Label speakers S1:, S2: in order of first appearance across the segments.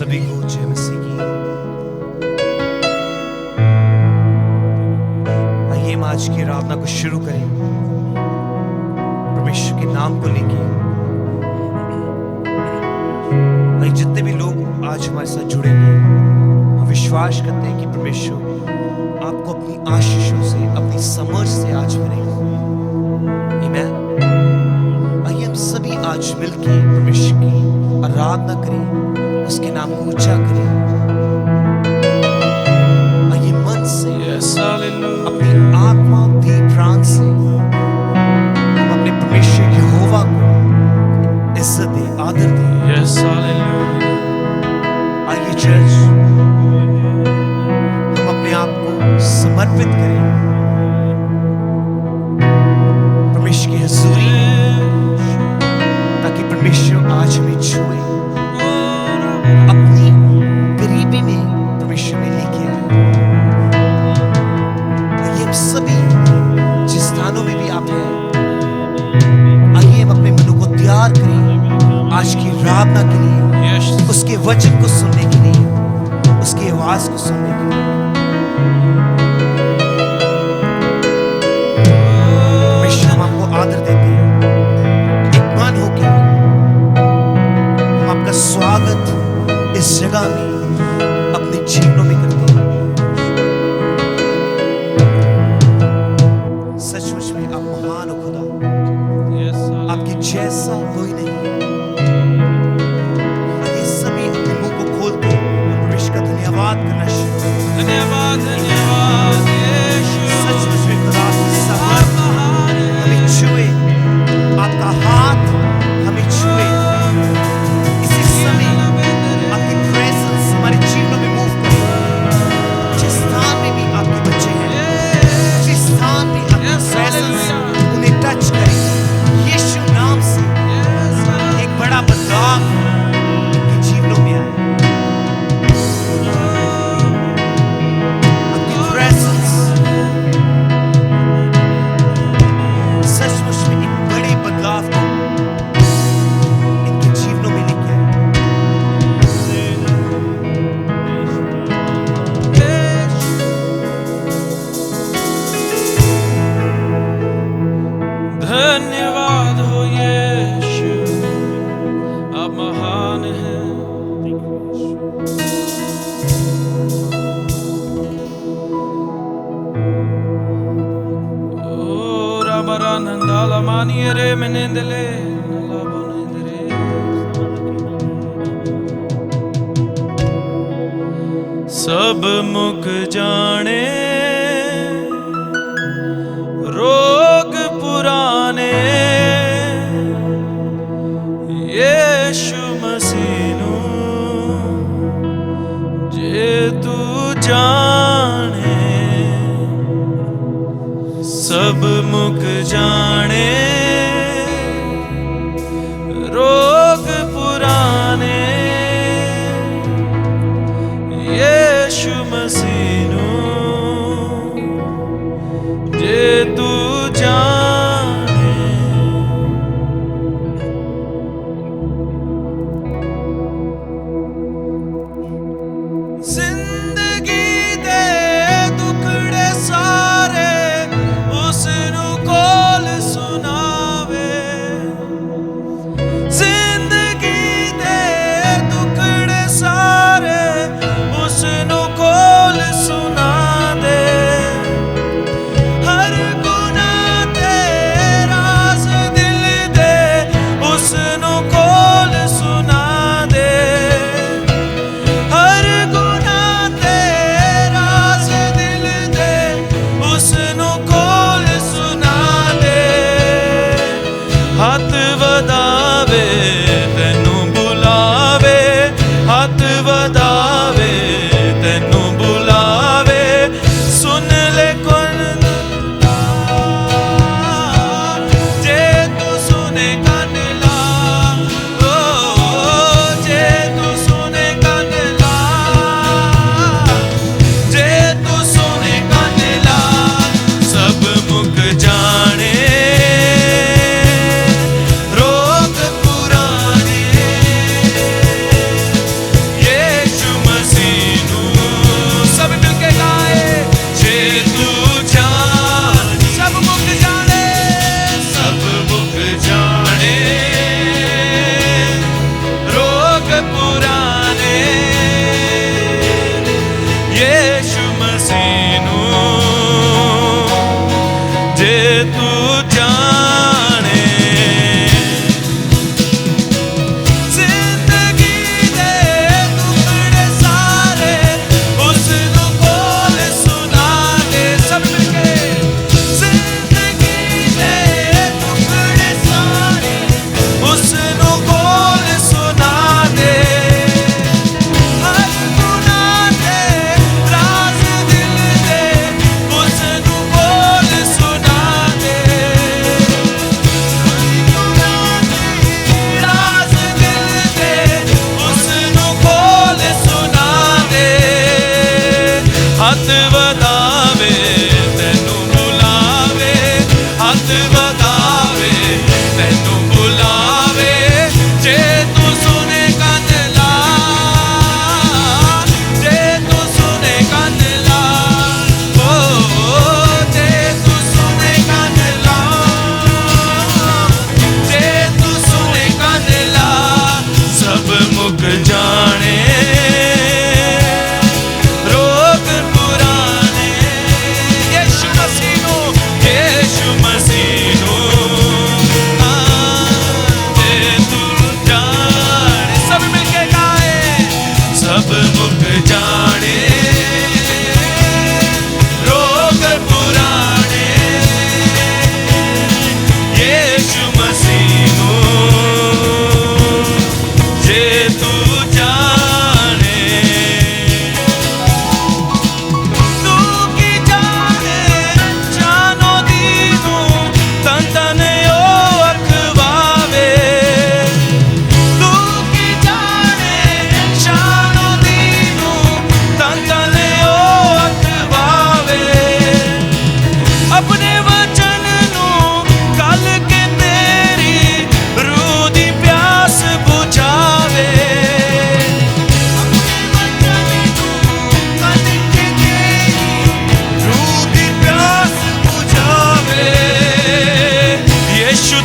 S1: सभी को जय मसीह की। आइए हम आज की आराधना को शुरू करें परमेश्वर के नाम को लेके। भाई जितने भी लोग आज हमारे साथ जुड़ेंगे, हम विश्वास करते हैं कि परमेश्वर आपको अपनी आशीषों से, अपनी समझ से आज भरेगा। आमीन। आइए हम सभी आज मिलके परमेश्वर की आराधना करें, उसके नाम को ऊंचा करें। आइए मन से, अपनी आत्मा, दी प्राण से हम अपने परमेश्वर यहोवा को इज्जत दें, आदर दें। आइए चर्च, हम अपने आप को समर्पित करें परमेश्वर की हजूरी में, ताकि परमेश्वर आज हमें छुए, अपनी करीबी में परमेश्वर में लेके आए। आइए हम सभी जिस स्थानों में भी आप हैं, आइए हम अपने मनों को तैयार करें आज की आराधना के लिए, उसके वचन को सुनने के लिए, उसकी आवाज को सुनने के लिए। परमेश्वर हम आपको आदर देते हैं, एक मन होके हम आपका स्वागत इस जगह में अपने जीवनों में करते हैं। सचमुच में आप महान हो खुदा, आपके जैसा कोई नहीं है। आइए सभी अपने मुंह को खोल के परमेश्वर का धन्यवाद करना शुरू करें।
S2: धन्यवाद धन्यवाद
S1: सचमुच में खुदा की समर्थ हमें छुए, आपका हाथ हमें छुए। इसी समय आपकी प्रेजेंस हमारे जीवनों में मूव करे। जिस स्थान में भी आपके बच्चे हैं, जिस स्थान में आपकी प्रेजेंस उन्हें टच करे, यीशु नाम से एक बड़ा बदलाव उनके जीवनों में आए। आपकी प्रेजेंस सचमुच में एक बड़े बदलाव को इनके जीवनों में लेके आए।
S2: धन्यवाद हो यीशु, आप महान हैं। ओ राबरा नंदाला मानिए रे मेनेंदले सब मुक जाने रोग पुराने, यीशु मसीह नू जे तू जाने, सब मुक जाने रोग पुराने, यीशु मसीह नू जे तू जाने। जिंदगी दे दुखड़े सारे उस नू कोल सुनावे, जिंदगी दे दुखड़े सारे उस नू कोल सुना दे। हर गुनाह ते राज दिल दे उस नू कोल सुना दे। हर गुनाह ते राज दिल दे उस नू कोल सुना दे। हथ वधावे तैनू बुलावे, हथ वधावे तैनू बुलावे, सुन ले कुन जे तू सुने कन ला, ओ जे तू सुने कन ला, जे तू सुने कन ला, सब मुक जाने रो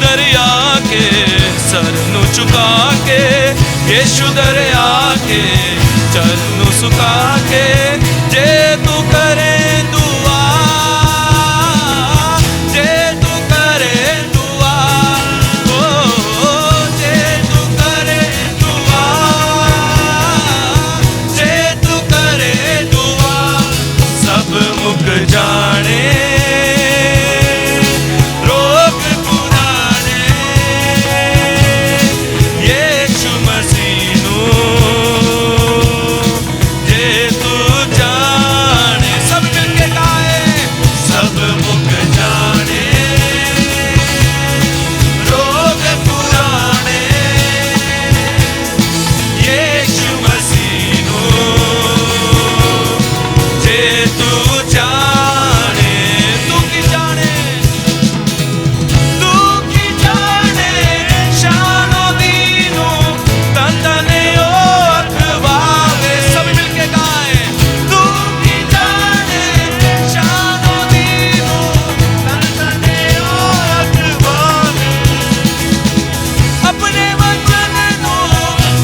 S2: दरिया के सर नू चुका के, यीशु दरिया के चल नू सुका के, जे तू करे दुआ, जे तू करे दुआ, ओ जे तू करे दुआ, जे तू करे दुआ, सब मुक जाने रोग पुराने, यीशु मसीह नू जे तू जाने, सब मिलके गाए, सब मुक जाने रोग पुराने, यीशु मसीह नू जे तू जाने, तू की जाने, तू की जाने, शानो दीनो तंदने ओ अखवावे, सब मिलके गाए, तू की जाने, शानो दीनो तंदने ओ अखवावे, अपने वचन नू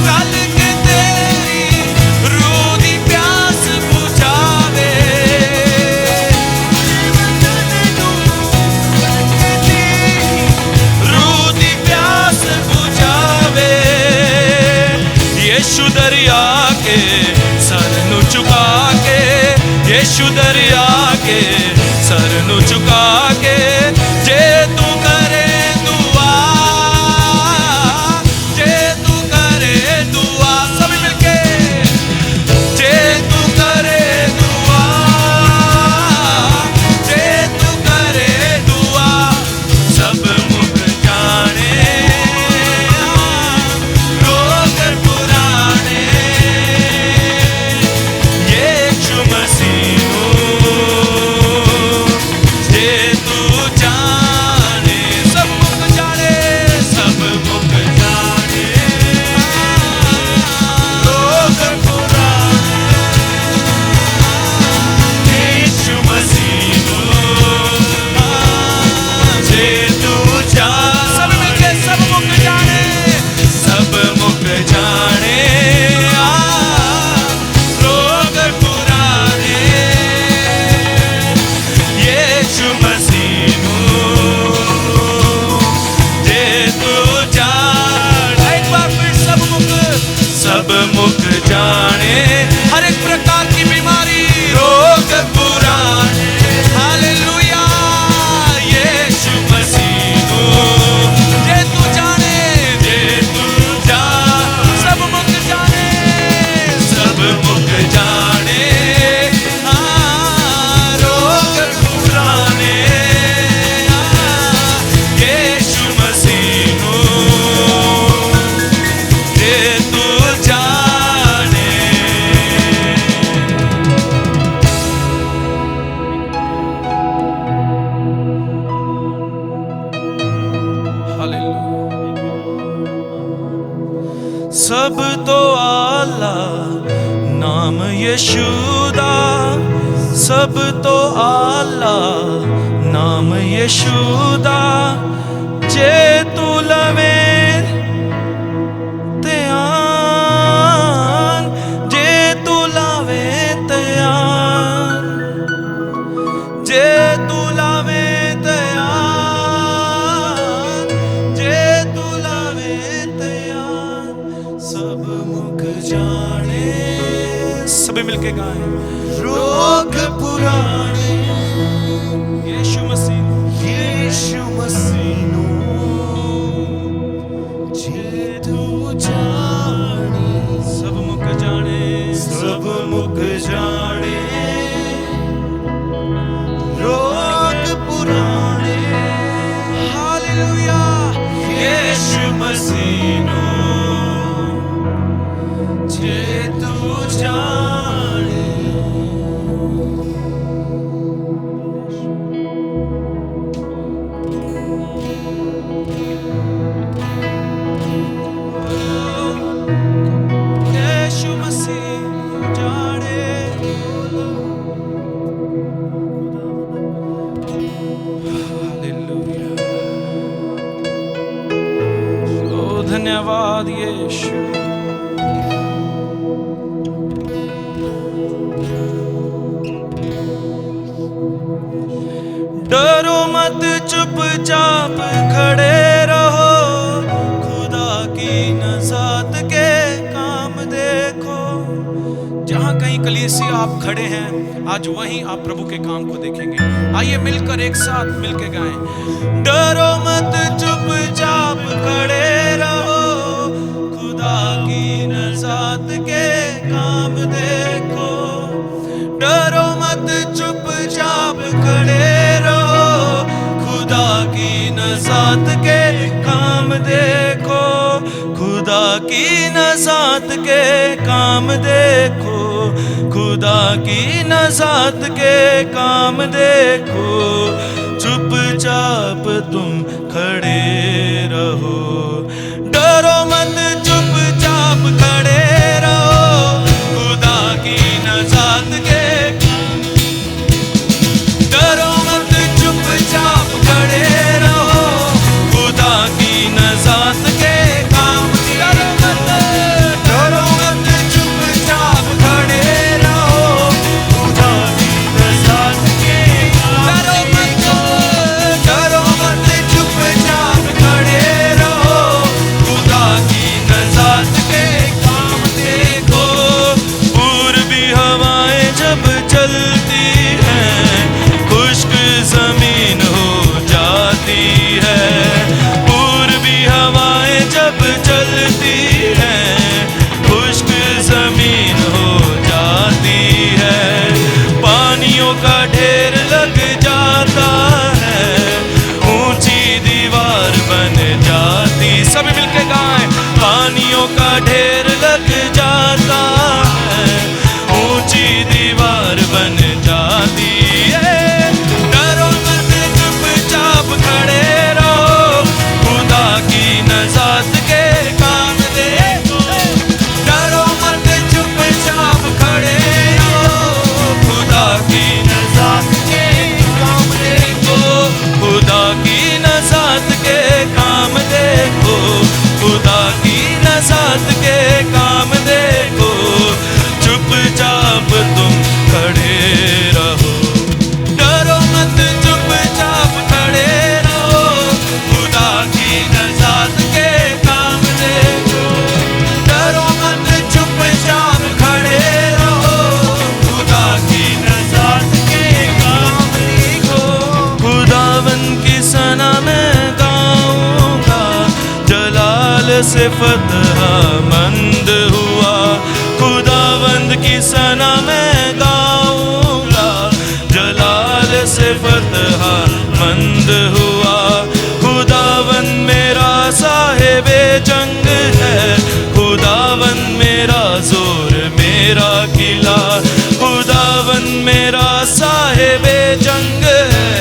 S2: गल के तेरी रूह दी प्यास बुझावे, रूह दी प्यास बुझावे, यीशु दरिया के सर नू चुका के, यीशु दरिया के सर नू चुका के, जे तू करे दुआ, जे तू करे दुआ, सभी मिलके, जे तू करे दुआ, जे तू करे दुआ, सब मुक जाने रोग पुराने, यीशु मसीह नू जे तू जाने, सब मुक जाने, सब मुक जाने रोग पुराने, यीशु मसीह नू जे तू जाने, सब मिलके सब मुक जाने, सब मुक जाने रोग पुराने, यीशु मसीह नू जे तू जाने, एक बार फिर सब मुक जाने, हर एक प्रकार की बीमारी रोग पुराने, हालेलुया, यीशु मसीह नू जे तू जाने, जे तू जाने, सब मुक जाने, सब मुक जाने रोग पुराने, यीशु मसीह नू जे तू जाने। सब तो आला नाम यीशु दा, सब तो आला नाम यीशु दा, जे तू लवे त्यान, जे तू लावे त्यान, जे तू लावे त्यान, जे तू लावे त्यान, सब मुक जाने, सभी मिलके गाएं, रोग पुराने, यीशु मसीह, यीशु मसीह नू जे तू जाने, सब मुक जाने, सब मुक जाने रोग पुराने, हालेलुया, यीशु मसीह नू जे तू जाने, धन्यवाद यीशु। डरो मत, चुपचाप खड़े रहो, खुदा की नज़ात के काम देखो। जहां कहीं कलीसिया आप खड़े हैं, आज वहीं आप प्रभु के काम को देखेंगे। आइए मिलकर एक साथ मिलकर गाएं। डरो मत, चुपचाप खड़े रहो, खुदा की नज़ात के काम देखो। डरो मत, चुपचाप खड़े रहो, खुदा की नज़ात के काम देखो। खुदा की नज़ात के काम देखो, खुदा की नज़ात के काम देखो। चुपचाप तुम खड़े रहो, डरो मत, चुपचाप खड़े रहो, खुदा की नज़ात के। डरो मत, चुपचाप खड़े रहो, खुदा की नज़ात के काम। डरो मत, चुपचाप खड़े रहो, खुदा की नज़ात के काम। डरो मत, चुपचाप खड़े रहो, खुदा की नज़ात के काम देखो। पूर्वी हवाएं जब चलती हैं, खुश्क जमीन हो जाती है। पूर्वी हवाएं जब चलती हैं, खुश्क जमीन हो जाती है। पानियों का ढेर लग जाता है, ऊंची दीवार बन जाती। सभी मिलके गाएं। पानियों का ढेर लग जाता है, ऊंची दीवार बन जाती है। डरो मत, चुपचाप खड़े रहो, खुदा की नज़ात के काम देखो। डरो मत, चुपचाप खड़े रहो, खुदा की नज़ात के काम देखो। खुदा की नज़ात के काम देखो, खुदा की नज़ात के काम देखो। चुपचाप तुम खड़े रहो, डरो मत, चुपचाप खड़े रहो, खुदा की नज़ात के काम देखो। डरो मत, चुपचाप खड़े रहो, खुदा की नज़ात के काम देखो। खुदावंद की सना मैं गाऊंगा, जलाल से फतह मंद हुआ। खुदावंद की सना मैं गाऊंगा, जलाल से फतह मंद हुआ। खुदावंद मेरा साहिबे जंग है, खुदावंद मेरा जोर मेरा किला। खुदावंद मेरा साहिबे जंग है,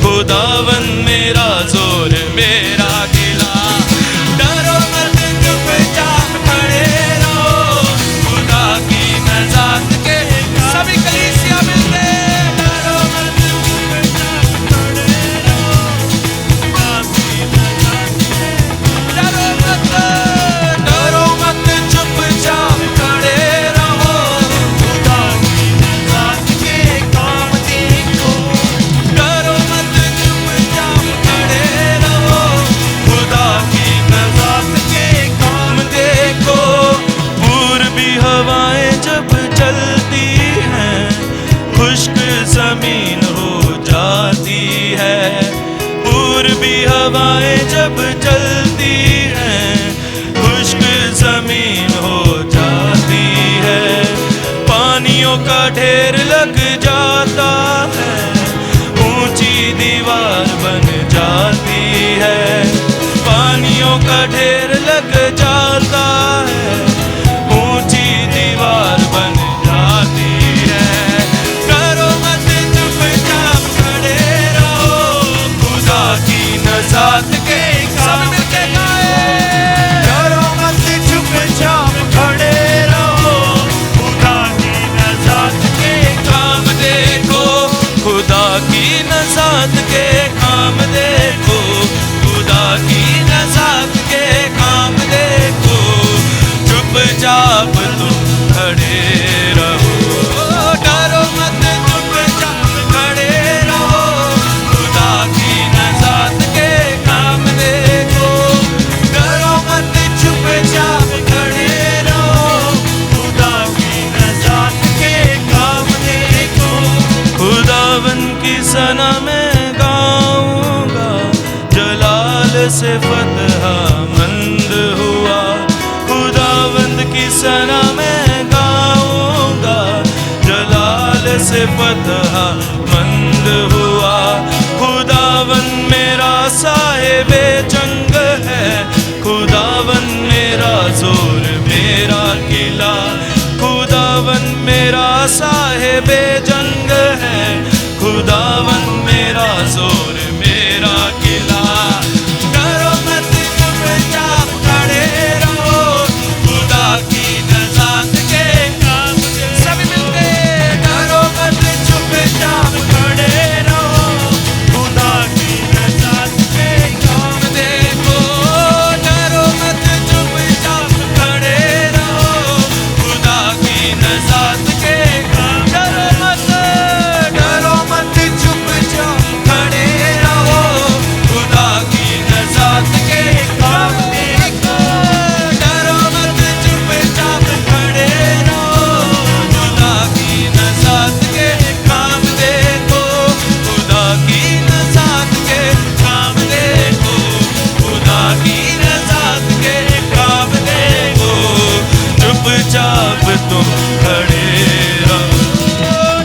S2: खुदावंद मेरा जोर मेरा किला। डरो मत, चुपचाप खड़े रहो, खुदा की नज़ात के। सभी कलीसिया मिलते। डरो मत, चुपचाप खड़े रहो, खुदा की नज़ात के। डरो मत, चुपचाप खड़े रहो, खुदा की नज़ात के काम देखो। डरो मत, चुपचाप खड़े रहो, खुदा की नज़ात के काम देखो। पूर्वी हवाएं जब चलती हैं, खुश्क जमीन हो जाती है। पूर्वी हवाएं जब चलती हैं, खुश्क जमीन हो जाती है। पानियों का ढेर लग जाता है, ऊंची दीवार बन जाती है। पानियों का ढेर लग जाता है, ऊंची दीवार बन जाती है। डरो मत, चुपचाप खड़े रहो, खुदा की नज़ात के काम। सब मिलके गाएं। डरो मत, चुपचाप खड़े रहो, खुदा की नज़ात के काम देखो। खुदा की नज़ात के काम देखो, खुदा की नज़ात के काम फतह मंद हुआ। खुदावन मेरा साहिबे जंग है, खुदावन मेरा जोर मेरा किला। खुदावन मेरा साहिबे जंग है, खुदावन मेरा जोर मेरा किला। डरो मत चुपचाप खड़े रहो, खुदा की नजात के काम दे। सभी मिलके डरो मत चुपचाप खड़े रहो, खुदा की नजात के काम देखो। डरो मत चुपचाप खड़े रहो, खुदा की नजात के काम। डरो मत चुपचाप खड़े रहो, खुदा की नजात के काम देखो। डरो मत चुपचाप खड़े रहो, खुदा की नजात के काम देखो। खुदा की नजात के काम देखो, खुदा की नजात के काम देखो। चुपचाप तुम खड़े रहो,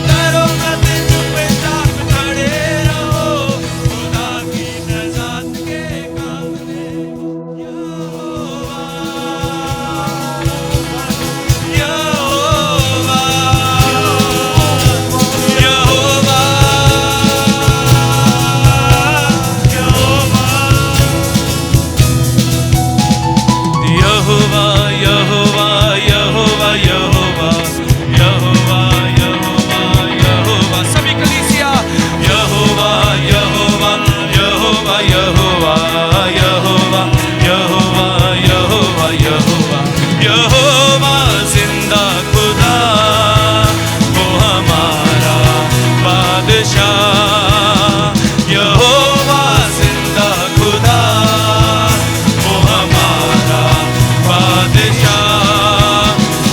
S2: डरो मत चुपचाप खड़े रहो, खुदा की नजात के काम देखो। यहोवा, यहोवा, यहोवा, यहोवा, यहोवा, यहोवा, यहोवा, यहोवा, यहोवा, यहोवा। सभी कलीसिया यहोवा, यहोवा, यहोवा, यहोवा, यहोवा, यहोवा, यहोवा, यहोवा, यहोवा जिंदा खुदा, वो हमारा बादशाह। यहोवा जिंदा खुदा, वो हमारा बादशाह।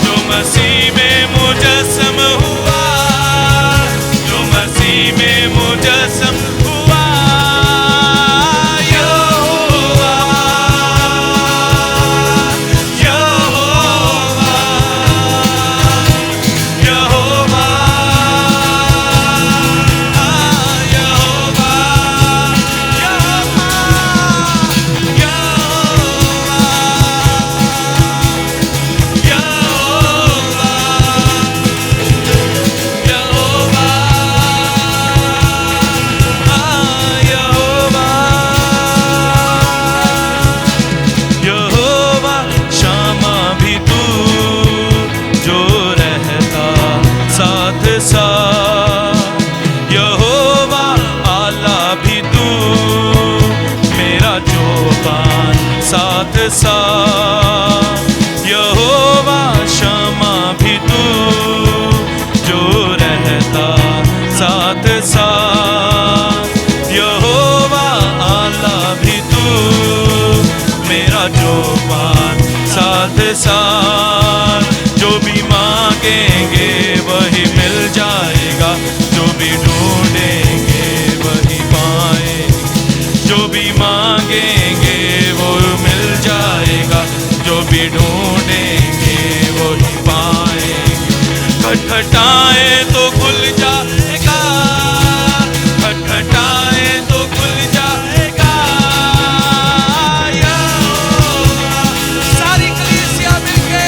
S2: जो मसीह में मुजस्सम हुआ, जो मसीह में मुजस्सम हुआ। यहोवा, यहोवा, यहोवा, यहोवा, यहोवा शामा भी तू जो रहता साथ साथ। यहोवा आला भी तू मेरा जोबान साथ साथ। यहोवा शामा भी तू जो रहता साथ साथ। यहोवा आला भी तू मेरा जोबान साथ साथ। जो भी मांगेंगे वही मिल जाएगा, जो भी ढूंढेंगे वही पाएंगे। जो भी मांगेंगे वो मिल जाएगा, जो भी ढूंढेंगे वही पाएंगे। खटखटाए तो खुल जाएगा, खटखटाए तो खुल जाएगा। यहोवा, सारी कलीसिया मिलके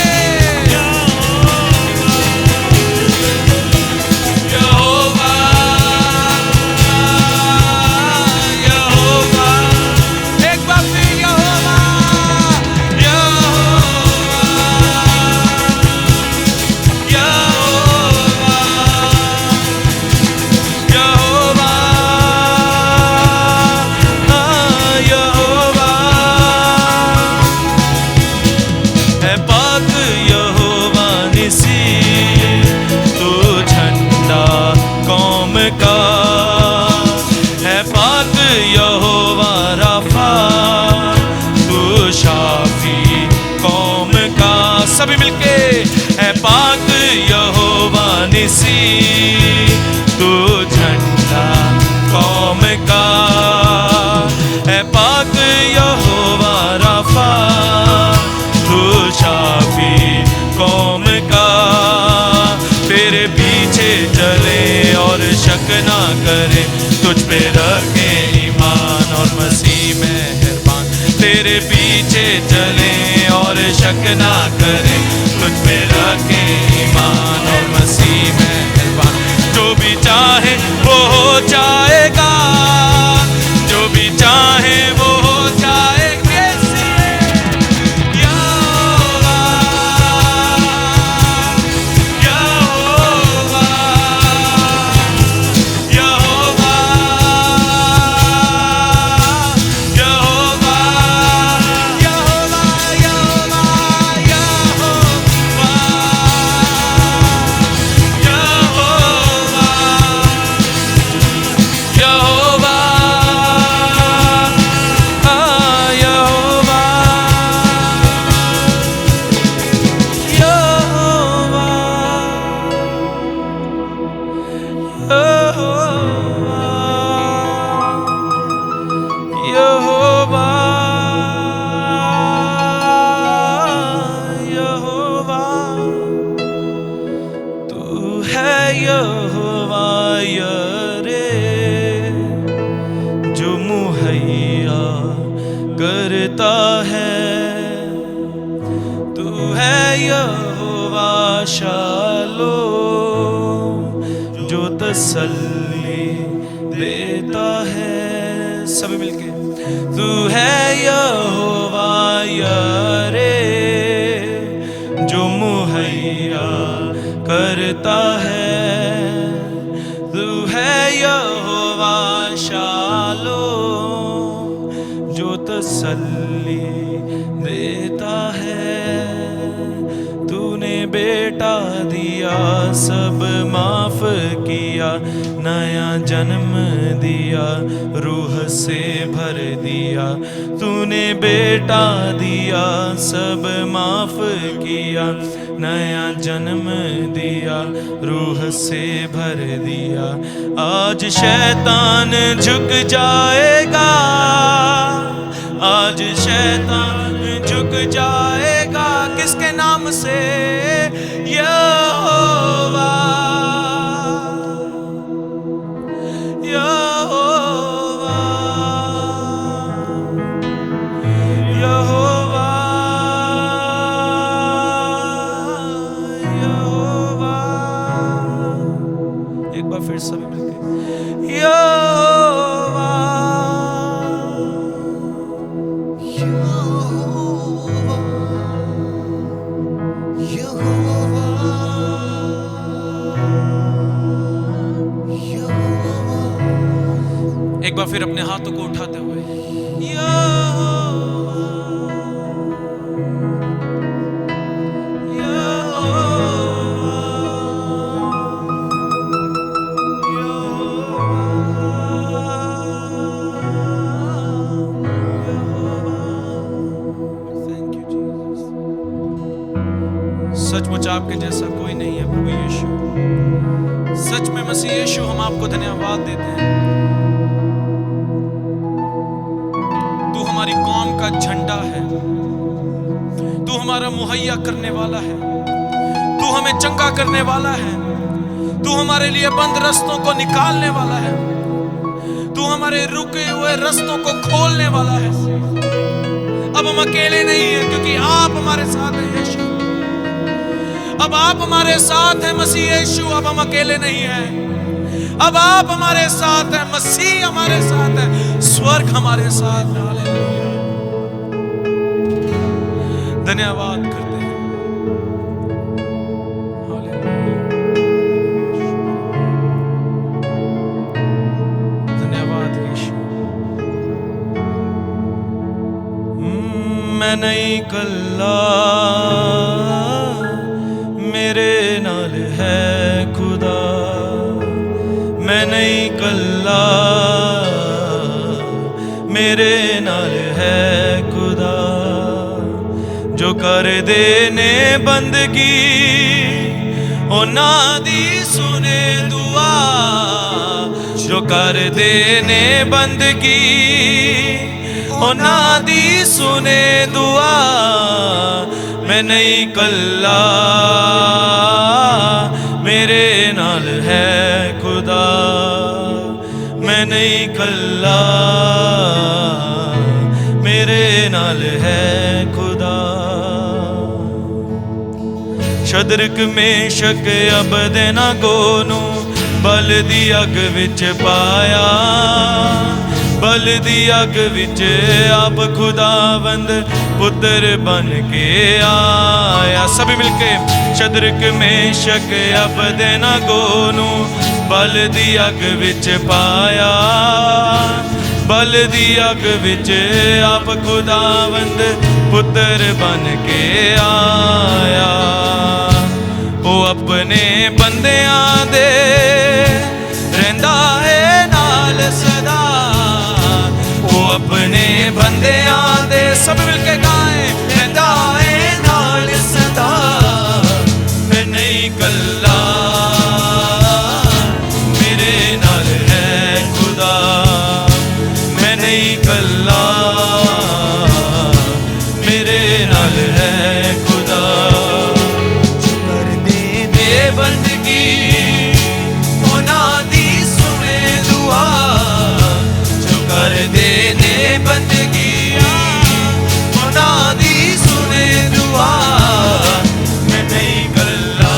S2: तेरे पीछे चले और शक ना करें, तुझ पे रखे ईमान और मसीह मेहरबान। जो भी चाहे वो हो जाएगा, जो भी चाहे वो हो जाएगा।
S1: यहोवा यरे जो मुहैया करता है, तू है यहोवा शालो जो तसल्ली देता है। सभी मिलके तू है यहोवा यरे जो मुहैया करता है, तू है यहोवा शालो जो तसल्ली देता है। तूने बेटा दिया सब माफ किया, नया जन्म दिया रूह से भर दिया। तूने बेटा दिया सब माफ किया, नया जन्म दिया रूह से भर दिया। आज शैतान झुक जाएगा, आज शैतान झुक जाएगा किसके नाम से? यहोवा यहोवा यहोवा यहोवा। एक बार फिर सभी मिलके यहोवा एक बार फिर अपने हाथों को उठाते हुए सचमुच आपके जैसा कोई नहीं है प्रभु यीशु। सच में मसीह यीशु हम आपको धन्यवाद देते हैं। तू हमारी कौम का झंडा है, तू हमारा मुहैया करने वाला है, तू हमें चंगा करने वाला है, तू हमारे लिए बंद रास्तों को निकालने वाला है, तू हमारे रुके हुए रास्तों को खोलने वाला है। अब हम अकेले नहीं हैं क्योंकि आप हमारे साथ हैं यीशु। अब आप हमारे साथ हैं मसीह यीशु, अब हम अकेले नहीं हैं। अब आप हमारे साथ हैं, मसीह हमारे साथ है, स्वर्ग हमारे साथ है। हालेलुया, धन्यवाद करते हैं। हालेलुया, धन्यवाद यीशु। मैं नहीं कल्ला, मेरे नाल है खुदा। मैं नहीं कल्ला, मेरे नाल है खुदा। जो कर देने बंदगी उन्हां दी सुने दुआ। जो कर देने बंदगी उन्हां दी सुने दुआ। मैं नहीं कल्ला, मेरे नाल है खुदा। मैं नहीं कल्ला, मेरे
S2: नाल है खुदा। शद्रक मेशक अबेदनगो नू बल दी अग विच पाया, बल दी अग विच आप खुदावंद पुत्र बन के आया। सभी मिलके शद्रक मेशक अबेदनगो नू बल दी अग विच पाया, बल दी अग विच आप खुदावंद पुत्र बन के आया। वो अपने बंदियां दे रहिंदा है नाल सदा, वो अपने बंदियां दे सब मिलके गाए रहिंदा है नाल सदा। मैं नहीं कल्ला मेरे नाल है खुदा, मैं नहीं कल्ला मेरे नाल है खुदा। बंदगी उन्हां दी सुने दुआ, जो कर देने बंदगी उन्हां दी सुने दुआ। मैं नहीं कल्ला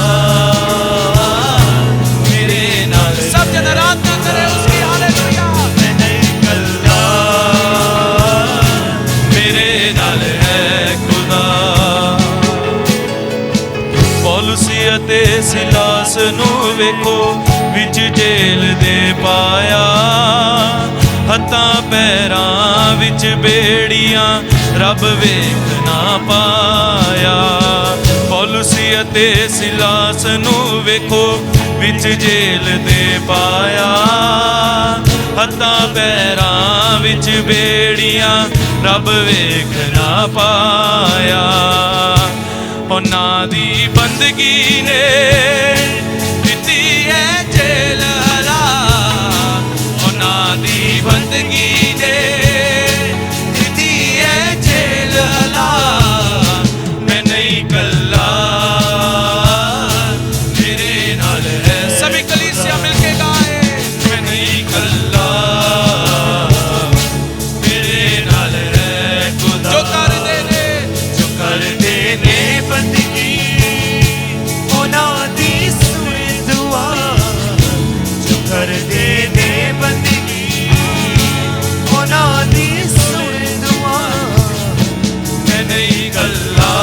S2: मेरे नाल, सब जन आराधना करे उसकी हालेलुया। मैं नहीं कल्ला मेरे नाल है खुदा। पौलुस अते सिलास नू वेखो विच जेल दे पाया, हत्थां पैरां विच बेड़ियां रब वेख ना पाया। पौलुस अते सिलास नू वेखो विच जेल दे पाया, हत्थां पैरां विच बेड़ियां रब वेख ना पाया। उन्हां दी बंदगी ने दित्ती है जेल हला, उन्हां दी बंदगी ने दित्ती है जेल हला। मैं नहीं कल्ला मेरे नाल है, सभी कलीसिया मिलके गाए मैं नहीं कल्ला मेरे नाल है खुदा। जो कर देने बंदगी उन्हां दी सुने दुआ, जो कर देने बंदगी उन्हां दी सुने दुआ। मैं नहीं कल्ला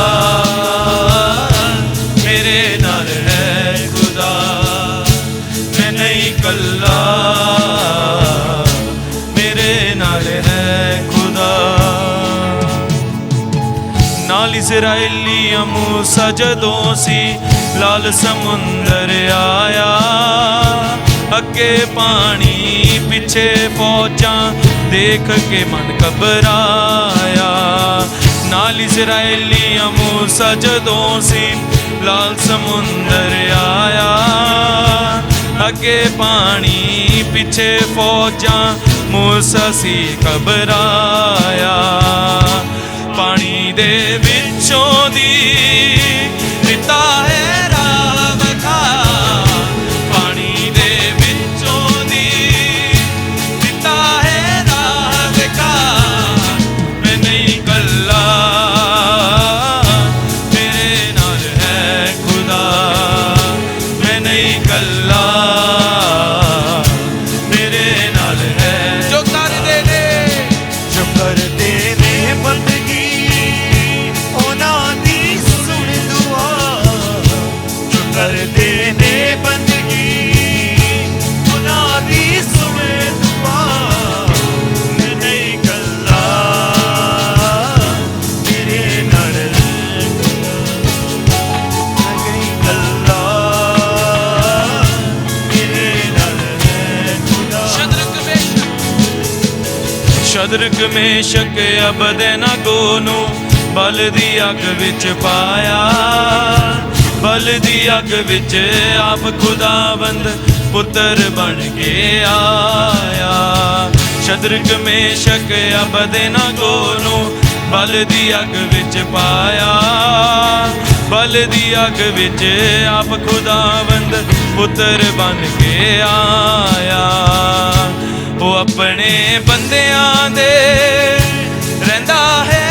S2: मेरे नाल है खुदा, मैं नहीं कल्ला मेरे नाल है खुदा। नाल इज़राइली मूसा जदों सी लाल समुंदर आया, अगे पानी पिछे फौजां देख के मन घबराया। नाल इज़राइली मूसा जदों सी लाल समुंदर आया, अगे पानी पिछे फौजां मूसा सी घबराया। पानी दे विचों दी दिता है राह विखा, पानी दे विचों दी दिता है राह विखा। मैं नहीं कल्ला मेरे नाल है खुदा, मैं नहीं कल्ला मेरे नाल है। जो कर देने बंदगी कर देने बंदगी उन्हां दी सुने दुआ। मैं नहीं कल्ला मेरे नाल नहीं कल्ला मेरे नाल खुदा। शद्रक मेशक अबेदनगो नू बल दी अग विच पाया, बल दी अग विच आप खुदावंद पुत्र बन के आया। शद्रक मेशक अबेदनगो नू बल दी अग विच पाया, बल दी अग विच आप खुदावंद पुत्र बन के आया। वो अपने बंदियां दे रहिंदा है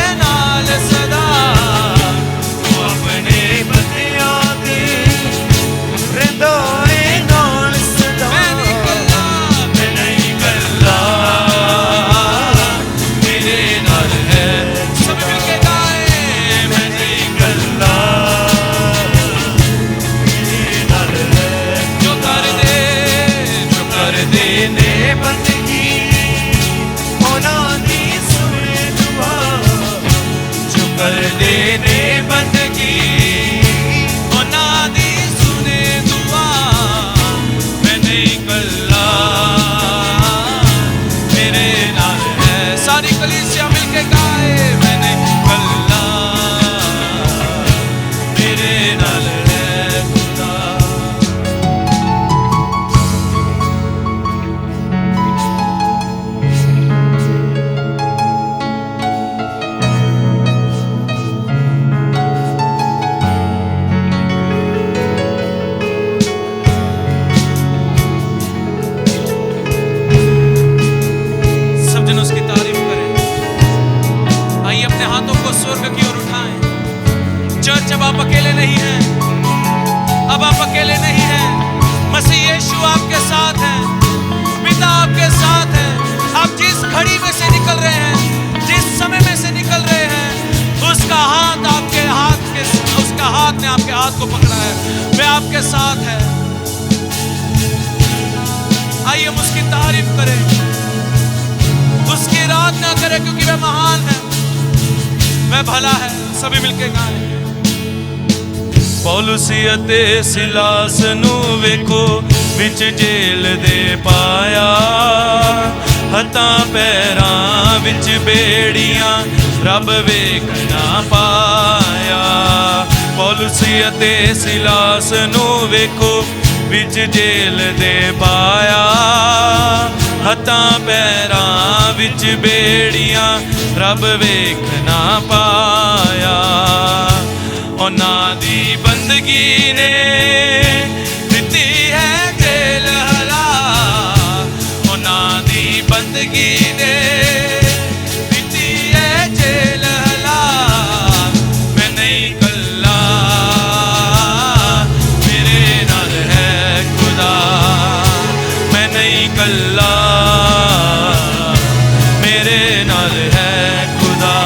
S2: कर देने बंदगी, ओ नादी सुने दुआ, मैं नहीं कल्ला, मेरे नाल है। सारी कलीसिया मिलके गाए, मैं नहीं कल्ला, मेरे नाल है खुदा। सब जन उसकी तारीफ करें। आइए अपने हाथों को स्वर्ग की ओर उठाएं। चर्च, अब आप अकेले नहीं हैं, अब आप अकेले नहीं हैं। मसीह यीशु आपके साथ है, पिता आपके साथ है। आप जिस घड़ी में से निकल रहे हैं, जिस समय में से निकल रहे हैं, उसका हाथ आपके हाथ के, उसका हाथ ने आपके हाथ को पकड़ा है। वह आपके साथ है। आइए हम उसकी तारीफ करें, उसकी आराधना करें, क्योंकि वह महान है, वह भला है। सभी मिलके गाएं। पौलुस ਅਤੇ ਸਿਲਾਸ ਨੂੰ ਵੇਖੋ ਵਿੱਚ ਜੇਲ ਦੇ ਪਾਇਆ, ਹੱਥਾਂ ਪੈਰਾਂ ਵਿੱਚ ਬੇੜੀਆਂ ਰੱਬ ਵੇਖ ਨਾ ਪਾਇਆ। ਪੌਲੁਸ ਅਤੇ ਸਿਲਾਸ ਨੂੰ ਵੇਖੋ ਵਿੱਚ ਜੇਲ ਦੇ ਪਾਇਆ, ਹੱਥਾਂ ਪੈਰਾਂ ਵਿੱਚ ਬੇੜੀਆਂ ਰੱਬ ਵੇਖ ਨਾ ਪਾਇਆ। ਉਹਨਾਂ ਦੀ ਬੰਦਗੀ ਨੇ ਦਿੱਤੀ ਹੈ ਜੇਲ ਹਲਾ, ਉਹਨਾਂ ਦੀ ਬੰਦਗੀ ਨੇ ਦਿੱਤੀ ਹੈ ਜੇਲ ਹਲਾ। ਮੈਂ ਨਹੀਂ ਕੱਲਾ, ਮੇਰੇ ਨਾਲ ਹੈ ਖੁਦਾ, ਮੈਂ ਨਹੀਂ ਕੱਲਾ, ਮੇਰੇ ਨਾਲ ਹੈ ਖੁਦਾ।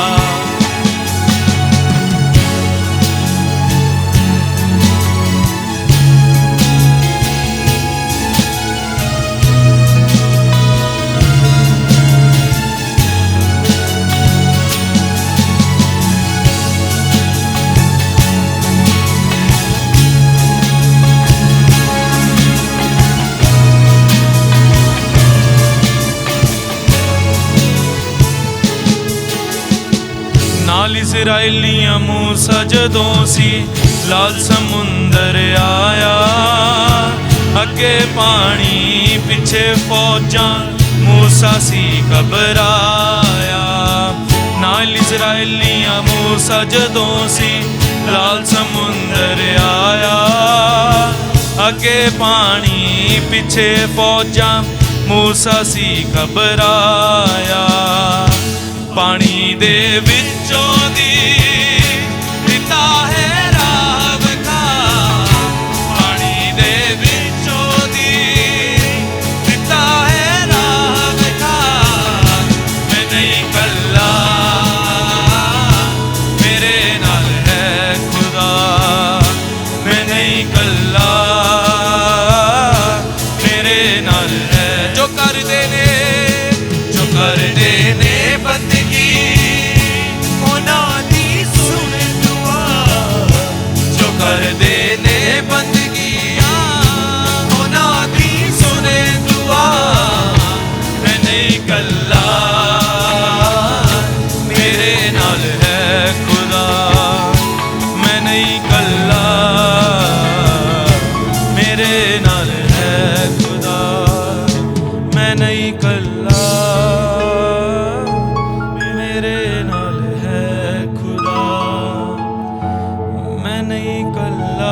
S2: ਨਾਲ ਇਜ਼ਰਾਈਲੀਆਂ ਮੂਸਾ ਜਦੋਂ ਸੀ ਲਾਲ ਸਮੁੰਦਰ ਆਇਆ, ਅੱਗੇ ਪਾਣੀ ਪਿੱਛੇ ਫੌਜਾਂ, ਮੂਸਾ ਸੀ ਘਬਰਾਇਆ। ਨਾਲ ਇਜ਼ਰਾਈਲੀਆਂ ਮੂਸਾ ਜਦੋਂ ਸੀ ਲਾਲ ਸਮੁੰਦਰ ਆਇਆ, ਅੱਗੇ ਪਾਣੀ ਪਿੱਛੇ ਫੌਜਾਂ, ਮੂਸਾ ਸੀ ਘਬਰਾਇਆ। ਪਾਣੀ ਦੇ ਵਿੱਚੋਂ ਦੀ ਦਿੱਤਾ ਹੈ ਰਾਹ ਵਿਖਾ, ਪਾਣੀ ਦੇ ਵਿੱਚੋਂ ਦੀ ਦਿੱਤਾ ਹੈ ਰਾਹ ਵਿਖਾ। ਮੈਂ ਨਹੀਂ ਕੱਲਾ, ਮੇਰੇ ਨਾਲ ਹੈ ਖੁਦਾ, ਮੈਂ ਨਹੀਂ ਕੱਲਾ, ਮੇਰੇ ਨਾਲ ਹੈ। ਜੋ ਕਰਦੇ ਨੇ ਬੰਦਗੀ, ਉਹਨਾਂ ਦੀ ਸੁਣ ਦੁਆ, ਜੋ ਕਰਦੇ ਨੇ ਬੰਦਗੀਆਂ, ਉਹਨਾਂ ਦੀ ਸੁਣੇ ਦੁਆ। ਮੈਂ ਨਹੀਂ ਕੱਲਾ, ਮੇਰੇ ਨਾਲ ਹੈ ਖੁਦਾ, ਮੈਂ ਨਹੀਂ ਕੱਲਾ, ਮੇਰੇ ਨਾਲ ਹੈ ਖੁਦਾ, ਮੈਂ ਨਹੀਂ ਕੱਲਾ, मेरे नाल है खुदा, मैं नहीं कल्ला,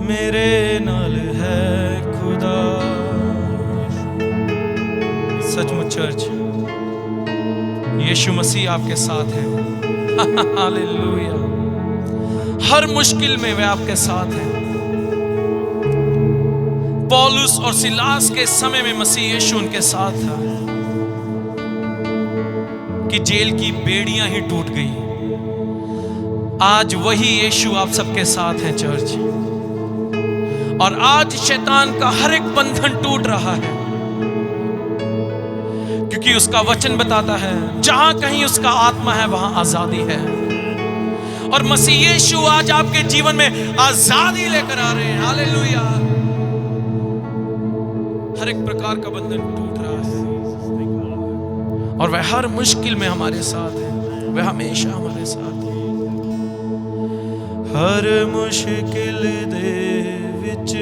S2: मेरे नाल है खुदा। सचमुच चर्च, यीशु मसीह आपके साथ है। हालेलुया। हर मुश्किल में वे आपके साथ हैं। पौलुस और सिलास के समय में मसीह यीशु उनके साथ था कि जेल की बेड़ियां ही टूट गई। आज वही यीशु आप सबके साथ है चर्च, और आज शैतान का हर एक बंधन टूट रहा है, क्योंकि उसका वचन बताता है जहां कहीं उसका आत्मा है वहां आजादी है। और मसीह यीशु आज आपके जीवन में आजादी लेकर आ रहे हैं। हालेलुया। हर एक प्रकार का बंधन टूट रहा है और वह हर मुश्किल में हमारे साथ है, वह हमेशा हमारे साथ है। हर मुश्किल दे विच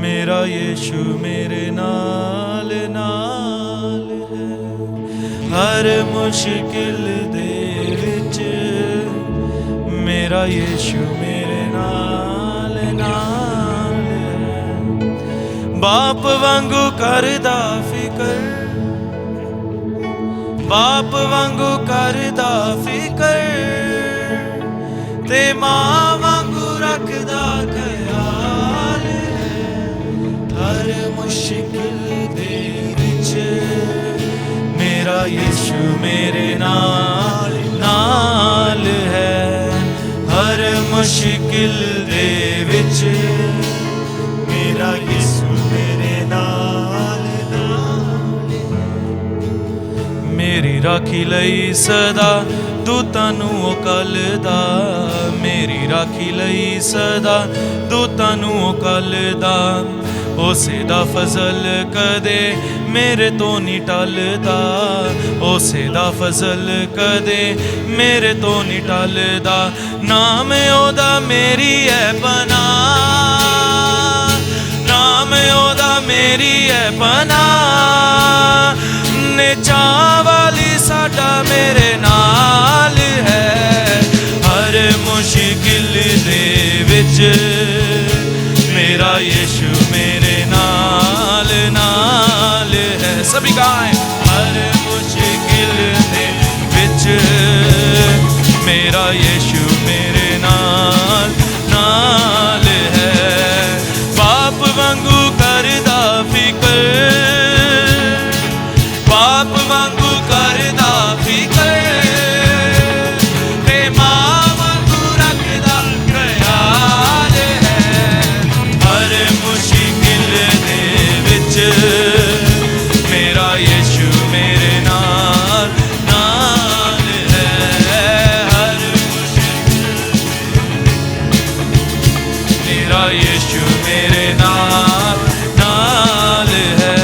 S2: मेरा यीशु मेरे नाल नाल है। हर मुश्किल दे विच मेरा यीशु मेरे नाल नाल है। बाप वांगू करदा फिकर, बाप वांगू करदा फिकर, ते मां वांगू रखदा ख्याल है। हर मुश्किल दे विच मेरा यीशु मेरे नाल नाल है। हर मुश्किल दे विच मेरा यीशु मेरे नाल नाल है। मेरी राखी लई सदा दूतां नूं ओ कलदा, मेरी राखी लई सदा दूतां नूं ओ कलदा। उसे दा फजल कदे मेरे तो नहीं टलदा, उसे दा फजल कदे मेरे तो नहीं टलदा। नाम ओदा मेरी है पनाह, नाम ओदा मेरी है पनाह। नेचा वाली साडा मेरे नाल है। हर मुश्किल दे विच मेरा यीशु मेरे नाल नाल है। सभी गाएं। हर मुश्किल दे विच मेरा यीशु मेरे नाल नाल है। बाप वांगू करदा फिकर, बाप वांगू करदा फिकर, ते मां वांगू रखदा ख्याल है। हर मुश्किल दे विच मेरा यीशु मेरे नाल नाल है। हर मुश्किल मेरा यीशु मेरे नाल नाल है।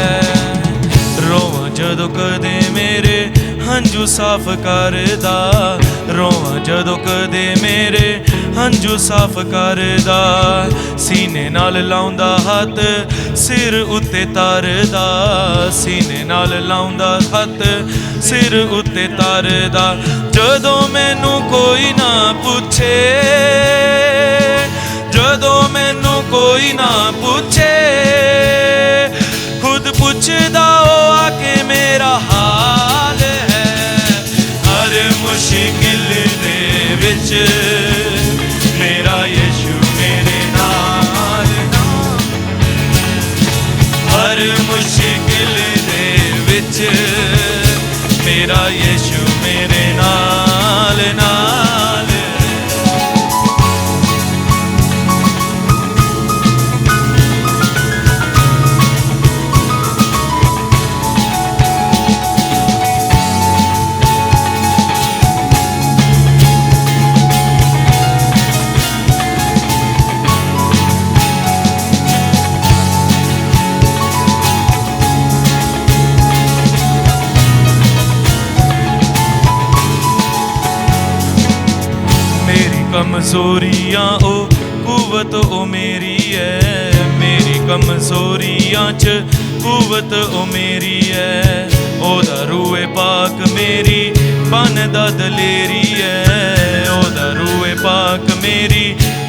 S2: रोवां जदों कदे मेरे हंजू साफ करदा, रोवां जदों कदे मेरे हंजू साफ करदा। सीने नाल लाउंदा हथ सिर उत्ते तारदा, सीने नाल लाउंदा हथ सिर उत्ते तारदा। जदों मैनू कोई ना पुछे, जदों मैनू कोई ना पुछे, खुद पुछदा ओ आके मेरा हाल है। हर मुश्किल दे विच मेरा यीशु मेरे नाल नाल। हर मुश्किल दे विच मेरा यीशु मेरे नाल नाल। कमजोरियां ओ कुवत ओ मेरी है, मेरी कमजोरियां च कुवत ओ मेरी है। ओदा रूए पाक मेरी बनदा दलेरी है, ओदा रूए पाक मेरी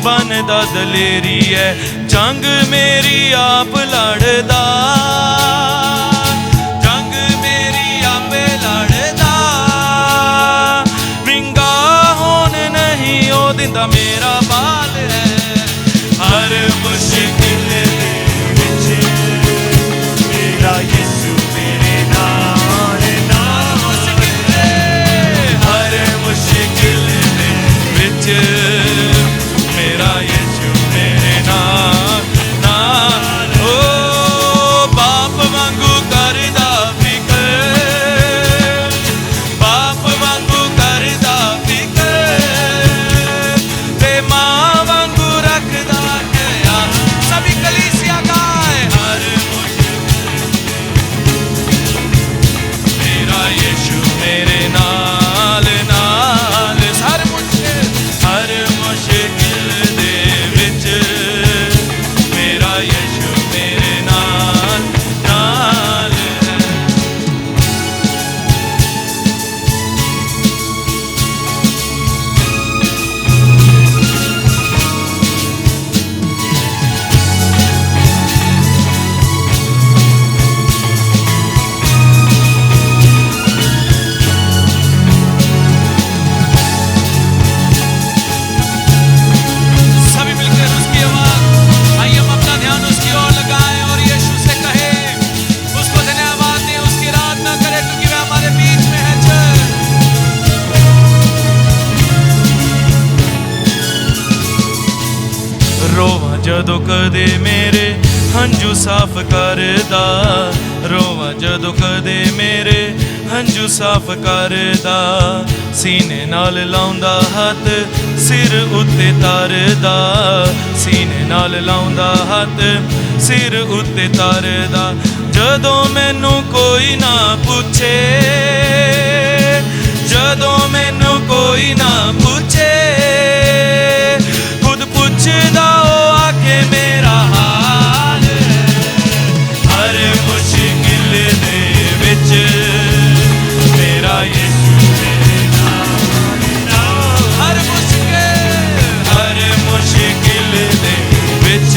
S2: बनदा दलेरी है। जंग मेरी आप लड़दा, जंग मेरी आप लड़दा। विंगा होन नहीं ओ दिंदा मेरा बाल है। हर मुश्किल दे विच मेरा यीशु मेरे नाल नाल है। हर मुश्किल दे विच मेरा यीशु मेरे नाल नाल। ओ ਜਦੋਂ ਕਦੇ ਮੇਰੇ ਹੰਝੂ ਸਾਫ਼ ਕਰਦਾ, ਰੋਵਾਂ ਜਦੋਂ ਕਦੇ ਮੇਰੇ ਹੰਝੂ ਸਾਫ਼ ਕਰਦਾ, ਸੀਨੇ ਨਾਲ ਲਾਉਂਦਾ ਹੱਥ ਸਿਰ ਉੱਤੇ ਤਰਦਾ, ਸੀਨੇ ਨਾਲ ਲਾਉਂਦਾ ਹੱਥ ਸਿਰ ਉੱਤੇ ਤਰਦਾ, ਜਦੋਂ ਮੈਨੂੰ ਕੋਈ ਨਾ ਪੁੱਛੇ, ਜਦੋਂ ਮੈਨੂੰ ਕੋਈ ਨਾ ਪੁੱਛੇ, ਖੁਦ ਪੁੱਛਦਾ ਉਹ ਆ ਕੇ ਮੇਰਾ ਹਾਲ ਹੈ। ਹਰ ਮੁਸ਼ਕਿਲ ਦੇ ਵਿੱਚ ਮੇਰਾ ਯਿਸੂ ਮੇਰੇ ਨਾਲ, ਹਰ ਮੁਸ਼ਕਿਲ ਦੇ ਵਿੱਚ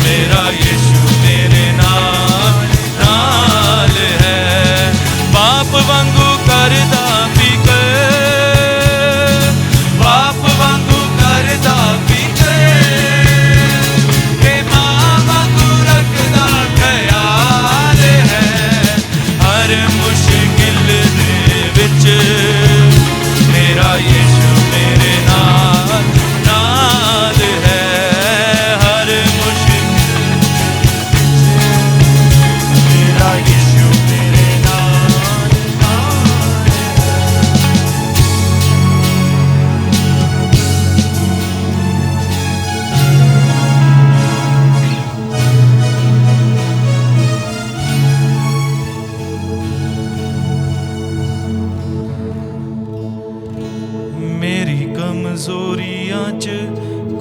S2: ਮੇਰਾ ਯਿਸੂ ਮੇਰੇ ਨਾਲ ਨਾਲ ਹੈ। ਬਾਪ ਵਾਂਗੂ ਕਰਦਾ ਫਿਕਰ, ਬਾਪ ਵਾਂਗੂ ਕਰਦਾ ਫਿਕਰ, ਤੇ ਮਾਂ ਵਾਂਗੂ ਰੱਖਦਾ ਖਿਆਲ ਹੈ। ਹਰ ਮੁਸ਼ਕਿਲ ਦੇ ਵਿੱਚ ਮੇਰਾ ਯਿਸੂ ਮੇਰੇ ਨਾਲ ਨਾਲ ਹੈ। ਹਰ ਮੁਸ਼ਕਿਲ ਮੇਰਾ ਯਿਸੂ ਮੇਰੇ ਨਾਲ ਨਾਲ ਹੈ। ਮੇਰੀ ਕਮਜ਼ੋਰੀਆਂ 'ਚ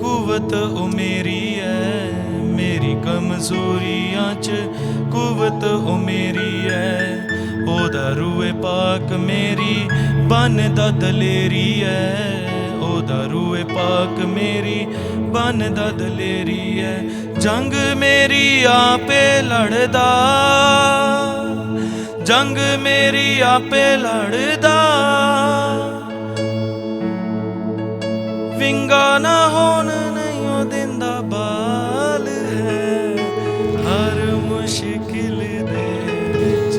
S2: ਕੁਵਤ ਉਹ ਮੇਰੀ ਹੈ, ਮੇਰੀ ਕਮਜ਼ੋਰੀਆਂ 'ਚ ਕੁਵਤ ਉਹ ਮੇਰੀ ਹੈ। ਉਹਦਾ ਰੂਏ ਪਾਕ ਮੇਰੀ ਬਣਦਾ ਦਲੇਰੀ ਹੈ, ਉਹਦਾ ਰੂਏ ਪਾਕ ਮੇਰੀ ਬਣਦਾ ਦਲੇਰੀ ਹੈ। ਜੰਗ ਮੇਰੀ ਆਪੇ ਲੜਦਾ, ਜੰਗ ਮੇਰੀ ਆਪੇ ਲੜਦਾ, ਵਿੰਗਾ ਨਾ ਹੋਣ ਨਹੀਂ ਉਹ ਦਿੰਦਾ ਬਾਲ ਹੈ। ਹਰ ਮੁਸ਼ਕਿਲ ਦੇ ਵਿੱਚ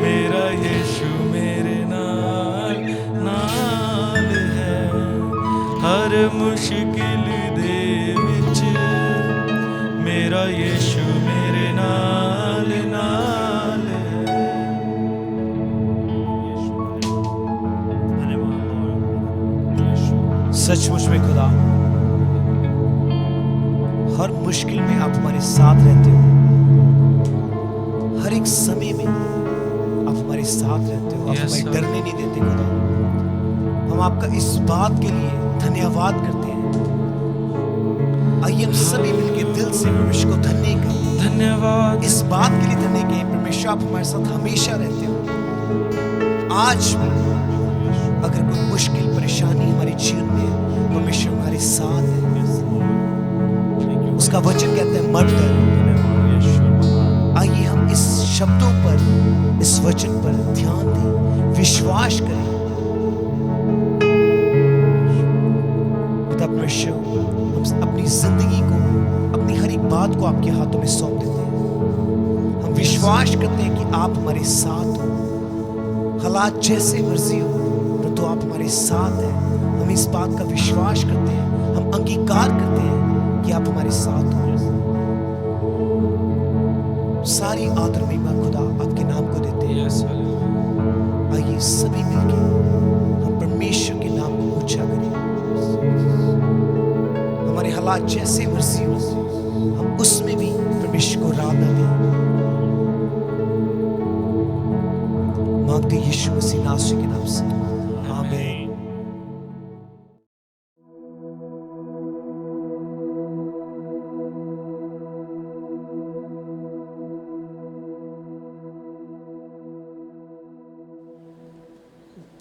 S2: ਮੇਰਾ ਯਿਸੂ ਮੇਰੇ ਨਾਲ ਨਾਲ ਹੈ। ਹਰ ਮੁਸ਼ਕਿਲ ਦੇ ਵਿੱਚ ਮੇਰਾ ਯਿਸੂ ਮੇਰੇ ਨਾਲ ਨਾਲ ਹੈ।
S1: सचमुच में खुदा, हर मुश्किल में आप हमारे साथ रहते हो, हर एक समय में आप हमारे साथ रहते हो, आप
S2: Yes,
S1: हमें
S2: sir.
S1: डरने नहीं देते खुदा। हम आपका इस बात के लिए धन्यवाद करते हैं। आइए हम सभी मिलकर दिल से परमेश्वर को धन्य करें,
S2: धन्यवाद।
S1: इस बात के लिए धन्य करें परमेश्वर आप हमारे साथ हमेशा रहते हो। आज भी अगर कोई मुश्किल परेशानी हमारे जीवन में है, परमेश्वर हमारे साथ है। उसका वचन कहता है मत डरो। आइए हम इस शब्दों पर, इस वचन पर ध्यान दें, विश्वास करें। पिता परमेश्वर, हम अपनी जिंदगी को, अपनी हर एक बात को आपके हाथों में सौंप देते हैं। हम विश्वास करते हैं कि आप हमारे साथ हो, हालात जैसे मर्जी हो, तो आप हमारे साथ हैं। हम इस बात का विश्वास करते हैं, हम अंगीकार करते हैं कि आप हमारे साथ हो। सारी आदर महिमा खुदा आपके नाम को देते हैं। आइए सभी मिलके हम परमेश्वर के नाम को ऊंचा करें। हमारे हालात जैसे मर्जी हो, हम उसमें भी परमेश्वर को आराधना दें। मांगते यीशु मसीह नासरी के नाम से, आमीन।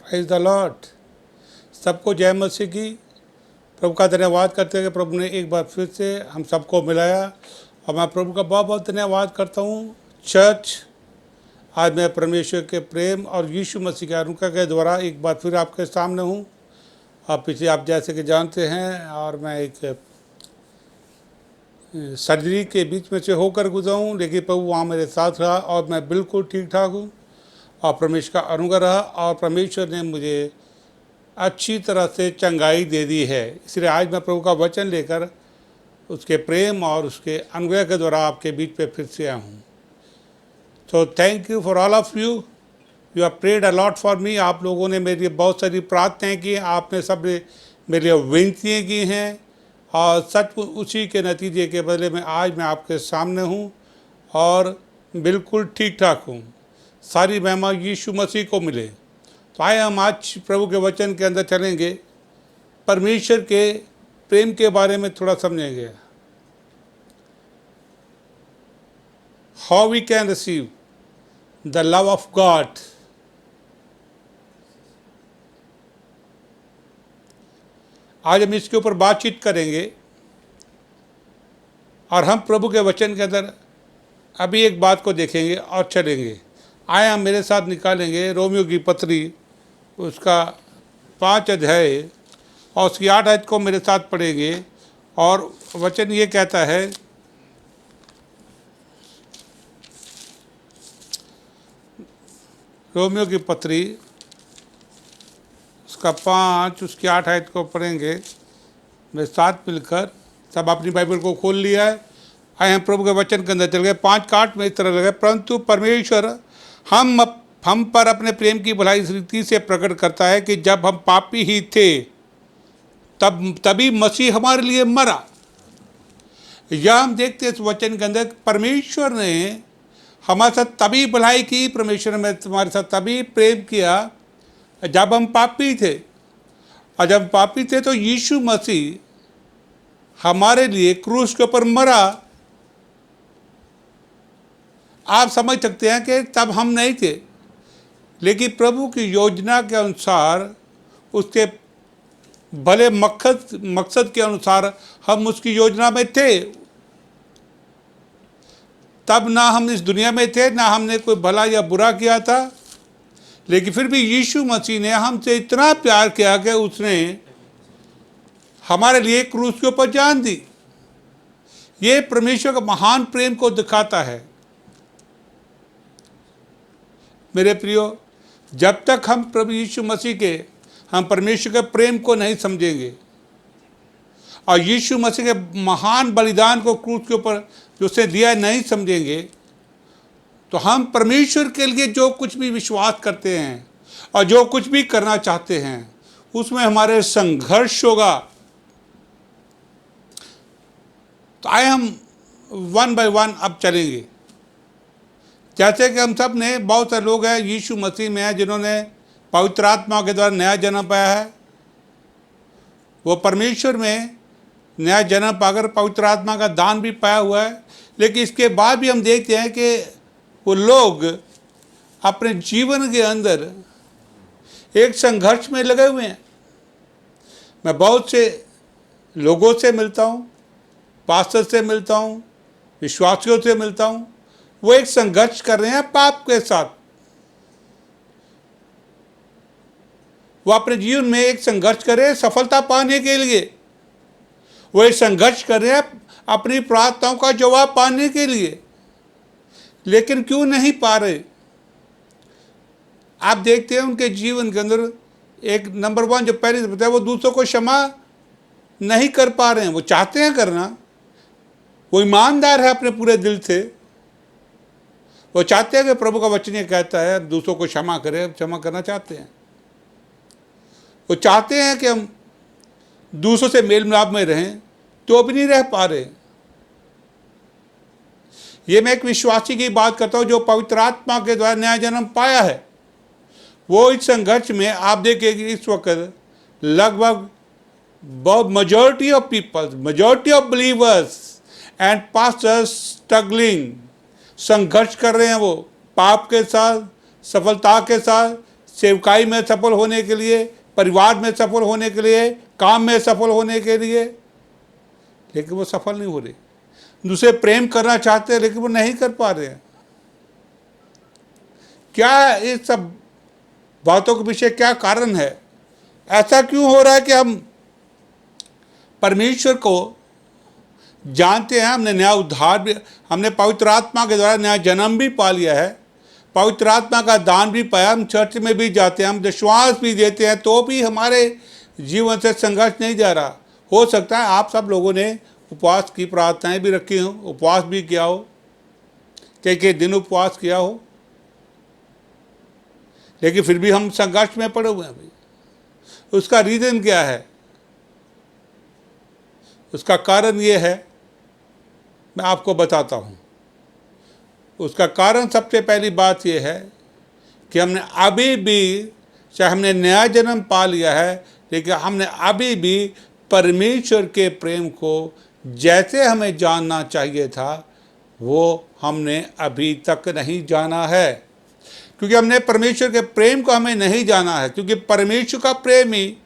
S3: Praise the Lord. सबको जय मसीह की। प्रभु का धन्यवाद करते हैं कि प्रभु ने एक बार फिर से हम सबको मिलाया, और मैं प्रभु का बहुत बहुत धन्यवाद करता हूँ। चर्च, आज मैं परमेश्वर के प्रेम और यीशु मसीह के अनुग्रह के द्वारा एक बार फिर आपके सामने हूँ। और पीछे आप जैसे कि जानते हैं, और मैं एक सर्जरी के बीच में से होकर गुजरा हूँ, लेकिन प्रभु वहाँ मेरे साथ रहा और मैं बिल्कुल ठीक ठाक हूँ। और परमेश्वर का अनुग्रह रहा, और परमेश्वर ने मुझे अच्छी तरह से चंगाई दे दी है। इसलिए आज मैं प्रभु का वचन लेकर उसके प्रेम और उसके अनुग्रह के द्वारा आपके बीच पे फिर से आया हूँ। तो thank you for all of you have prayed a lot for me. आप लोगों ने मेरे लिए बहुत सारी प्रार्थनाएं की, आपने सब मेरे लिए विनतियाँ की हैं, और सच उसी के नतीजे के बदले में आज मैं आपके सामने हूँ और बिल्कुल ठीक ठाक हूँ। सारी महिमा यीशु मसीह को मिले। तो आए हम आज प्रभु के वचन के अंदर चलेंगे, परमेश्वर के प्रेम के बारे में थोड़ा समझेंगे। How we can receive the love of God. आज हम इसके ऊपर बातचीत करेंगे और हम प्रभु के वचन के अंदर अभी एक बात को देखेंगे और चलेंगे। आए हम मेरे साथ निकालेंगे रोमियो की पत्री, उसका 5 अध्याय और उसकी 8 आयत को मेरे साथ पढ़ेंगे। और वचन ये कहता है, रोमियो की पत्री उसका 5 उसकी 8 आयत को पढ़ेंगे मेरे साथ मिलकर। सब अपनी बाइबल को खोल लिया है, आए हम प्रभु के वचन के अंदर चल गए। 5 का 8 में इस तरह लगे, परंतु परमेश्वर हम पर अपने प्रेम की भलाई इस रीति से प्रकट करता है कि जब हम पापी ही थे तभी मसीह हमारे लिए मरा। यह हम देखते हैं इस वचन के अंदर, परमेश्वर ने हमारे साथ तभी भलाई की, परमेश्वर ने तुम्हारे साथ तभी प्रेम किया जब हम पापी थे। और जब पापी थे तो यीशु मसीह हमारे लिए क्रूस के ऊपर मरा। आप समझ सकते हैं कि तब हम नहीं थे, लेकिन प्रभु की योजना के अनुसार, उसके भले मकसद के अनुसार हम उसकी योजना में थे। तब ना हम इस दुनिया में थे, ना हमने कोई भला या बुरा किया था, लेकिन फिर भी यीशु मसीह ने हमसे इतना प्यार किया कि उसने हमारे लिए क्रूस के ऊपर जान दी। ये परमेश्वर का महान प्रेम को दिखाता है। मेरे प्रियो, जब तक हम प्रभु यीशु मसीह के, हम परमेश्वर के प्रेम को नहीं समझेंगे और यीशु मसीह के महान बलिदान को क्रूस के ऊपर जो उसने दिया नहीं समझेंगे, तो हम परमेश्वर के लिए जो कुछ भी विश्वास करते हैं और जो कुछ भी करना चाहते हैं उसमें हमारे संघर्ष होगा। तो आए हम 1 बाय 1 अब चलेंगे। जैसे कि हम सब ने, बहुत से लोग हैं यीशु मसीह में हैं जिन्होंने पवित्र आत्मा के द्वारा नया जन्म पाया है। वो परमेश्वर में नया जन्म पाकर पवित्र आत्मा का दान भी पाया हुआ है, लेकिन इसके बाद भी हम देखते हैं कि वो लोग अपने जीवन के अंदर एक संघर्ष में लगे हुए हैं। मैं बहुत से लोगों से मिलता हूँ, पास्टर से मिलता हूँ, विश्वासियों से मिलता हूँ, वो एक संघर्ष कर रहे हैं पाप के साथ। वो अपने जीवन में एक संघर्ष कर रहे हैं सफलता पाने के लिए। वो एक संघर्ष कर रहे हैं अपनी प्रार्थनाओं का जवाब पाने के लिए, लेकिन क्यों नहीं पा रहे? आप देखते हैं उनके जीवन के अंदर एक नंबर 1 जो पहले बताया, वो दूसरों को क्षमा नहीं कर पा रहे हैं। वो चाहते हैं करना, वो ईमानदार है अपने पूरे दिल से, वो चाहते हैं कि प्रभु का वचन ये कहता है दूसरों को क्षमा करें, क्षमा करना चाहते हैं। वो चाहते हैं कि हम दूसरों से मेल मिलाप में रहें, तो भी नहीं रह पा रहे। ये मैं एक विश्वासी की बात करता हूँ जो पवित्र आत्मा के द्वारा नया जन्म पाया है। वो इस संघर्ष में आप देखेंगे इस वक्त लगभग majority of people, majority of believers and pastors struggling, संघर्ष कर रहे हैं वो पाप के साथ, सफलता के साथ, सेवकाई में सफल होने के लिए, परिवार में सफल होने के लिए, काम में सफल होने के लिए, लेकिन वो सफल नहीं हो रहे। दूसरे प्रेम करना चाहते हैं लेकिन वो नहीं कर पा रहे हैं। क्या इस सब बातों के पीछे क्या कारण है? ऐसा क्यों हो रहा है कि हम परमेश्वर को जानते हैं, हमने नया उद्धार भी, हमने पवित्र आत्मा के द्वारा नया जन्म भी पा लिया है, पवित्र आत्मा का दान भी पाया, हम चर्च में भी जाते हैं, हम विश्वास भी देते हैं, तो भी हमारे जीवन से संघर्ष नहीं जा रहा। हो सकता है आप सब लोगों ने उपवास की प्रार्थनाएं भी रखी हो, उपवास भी किया हो, कई दिन उपवास किया हो, लेकिन फिर भी हम संघर्ष में पड़े हुए हैं अभी। उसका रीज़न क्या है? उसका कारण ये है, मैं आपको बताता हूँ। उसका कारण सबसे पहली बात यह है कि हमने अभी भी, चाहे हमने नया जन्म पा लिया है, लेकिन हमने अभी भी परमेश्वर के प्रेम को जैसे हमें जानना चाहिए था वो हमने अभी तक नहीं जाना है। क्योंकि हमने परमेश्वर के प्रेम को हमें नहीं जाना है, क्योंकि परमेश्वर का प्रेम ही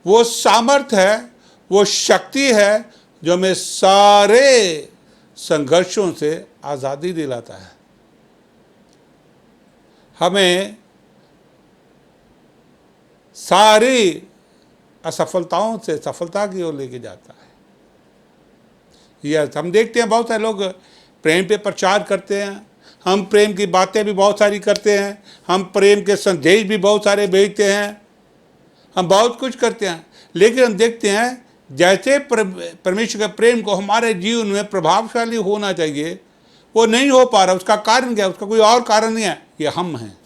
S3: वो सामर्थ है, वो शक्ति है जो हमें सारे संघर्षों से आज़ादी दिलाता है, हमें सारी असफलताओं से सफलता की ओर लेके जाता है। यस, हम देखते हैं बहुत सारे लोग प्रेम पे प्रचार करते हैं, हम प्रेम की बातें भी बहुत सारी करते हैं, हम प्रेम के संदेश भी बहुत सारे भेजते हैं, हम बहुत कुछ करते हैं, लेकिन हम देखते हैं जैसे परमेश्वर के प्रेम को हमारे जीवन में प्रभावशाली होना चाहिए वो नहीं हो पा रहा। उसका कारण क्या है? उसका कोई और कारण नहीं है, ये हम हैं।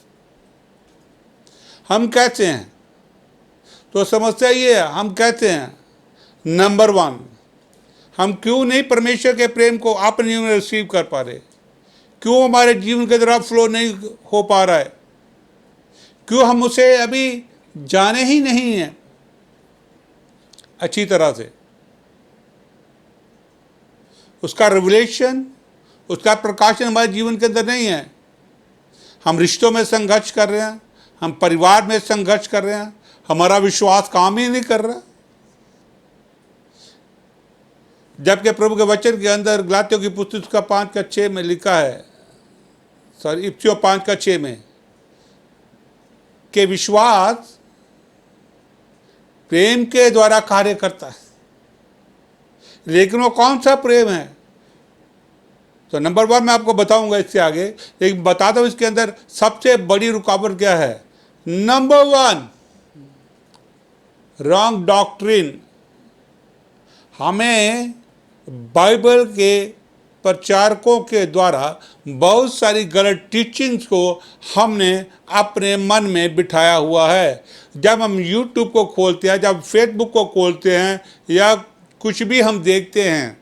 S3: हम कैसे हैं? तो समस्या ये है, हम कैसे हैं? नंबर 1, हम क्यों नहीं परमेश्वर के प्रेम को अपने जीवन में रिसीव कर पा रहे? क्यों हमारे जीवन के तरफ फ्लो नहीं हो पा रहा है? क्यों हम उसे अभी जाने ही नहीं हैं अच्छी तरह से? उसका रिवलेशन, उसका प्रकाशन हमारे जीवन के अंदर नहीं है। हम रिश्तों में संघर्ष कर रहे हैं, हम परिवार में संघर्ष कर रहे हैं, हमारा विश्वास काम ही नहीं कर रहा। जबकि प्रभु के वचन के अंदर गलातियों की पुस्तक का 5:6 में लिखा है, इफिसियों 5:6 में, कि विश्वास प्रेम के द्वारा कार्य करता है। लेकिन वो कौन सा प्रेम है? तो नंबर 1 मैं आपको बताऊंगा इससे आगे, लेकिन बताता हूं इसके अंदर सबसे बड़ी रुकावट क्या है। Number 1, wrong doctrine. हमें बाइबल के प्रचारकों के द्वारा बहुत सारी गलत टीचिंग्स को हमने अपने मन में बिठाया हुआ है। जब हम यूट्यूब को खोलते हैं, जब फेसबुक को खोलते हैं, या कुछ भी हम देखते हैं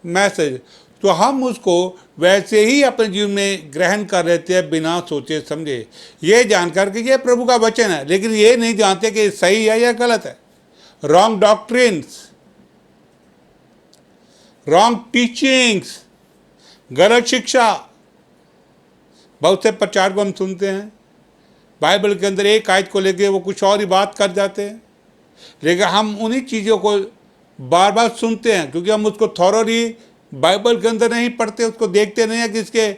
S3: मैसेज, तो हम उसको वैसे ही अपने जीवन में ग्रहण कर लेते हैं बिना सोचे समझे, ये जानकर कि ये प्रभु का वचन है, लेकिन ये नहीं जानते कि सही है या गलत है। रॉन्ग डॉक्ट्रिन्स, रॉन्ग टीचिंग्स, गलत शिक्षा। बहुत से प्रचार को हम सुनते हैं, बाइबल के अंदर एक आयत को लेके वो कुछ और ही बात कर जाते हैं, लेकिन हम उन्हीं चीज़ों को बार बार सुनते हैं क्योंकि हम उसको थॉरोली बाइबल के अंदर नहीं पढ़ते, उसको देखते नहीं है कि इसके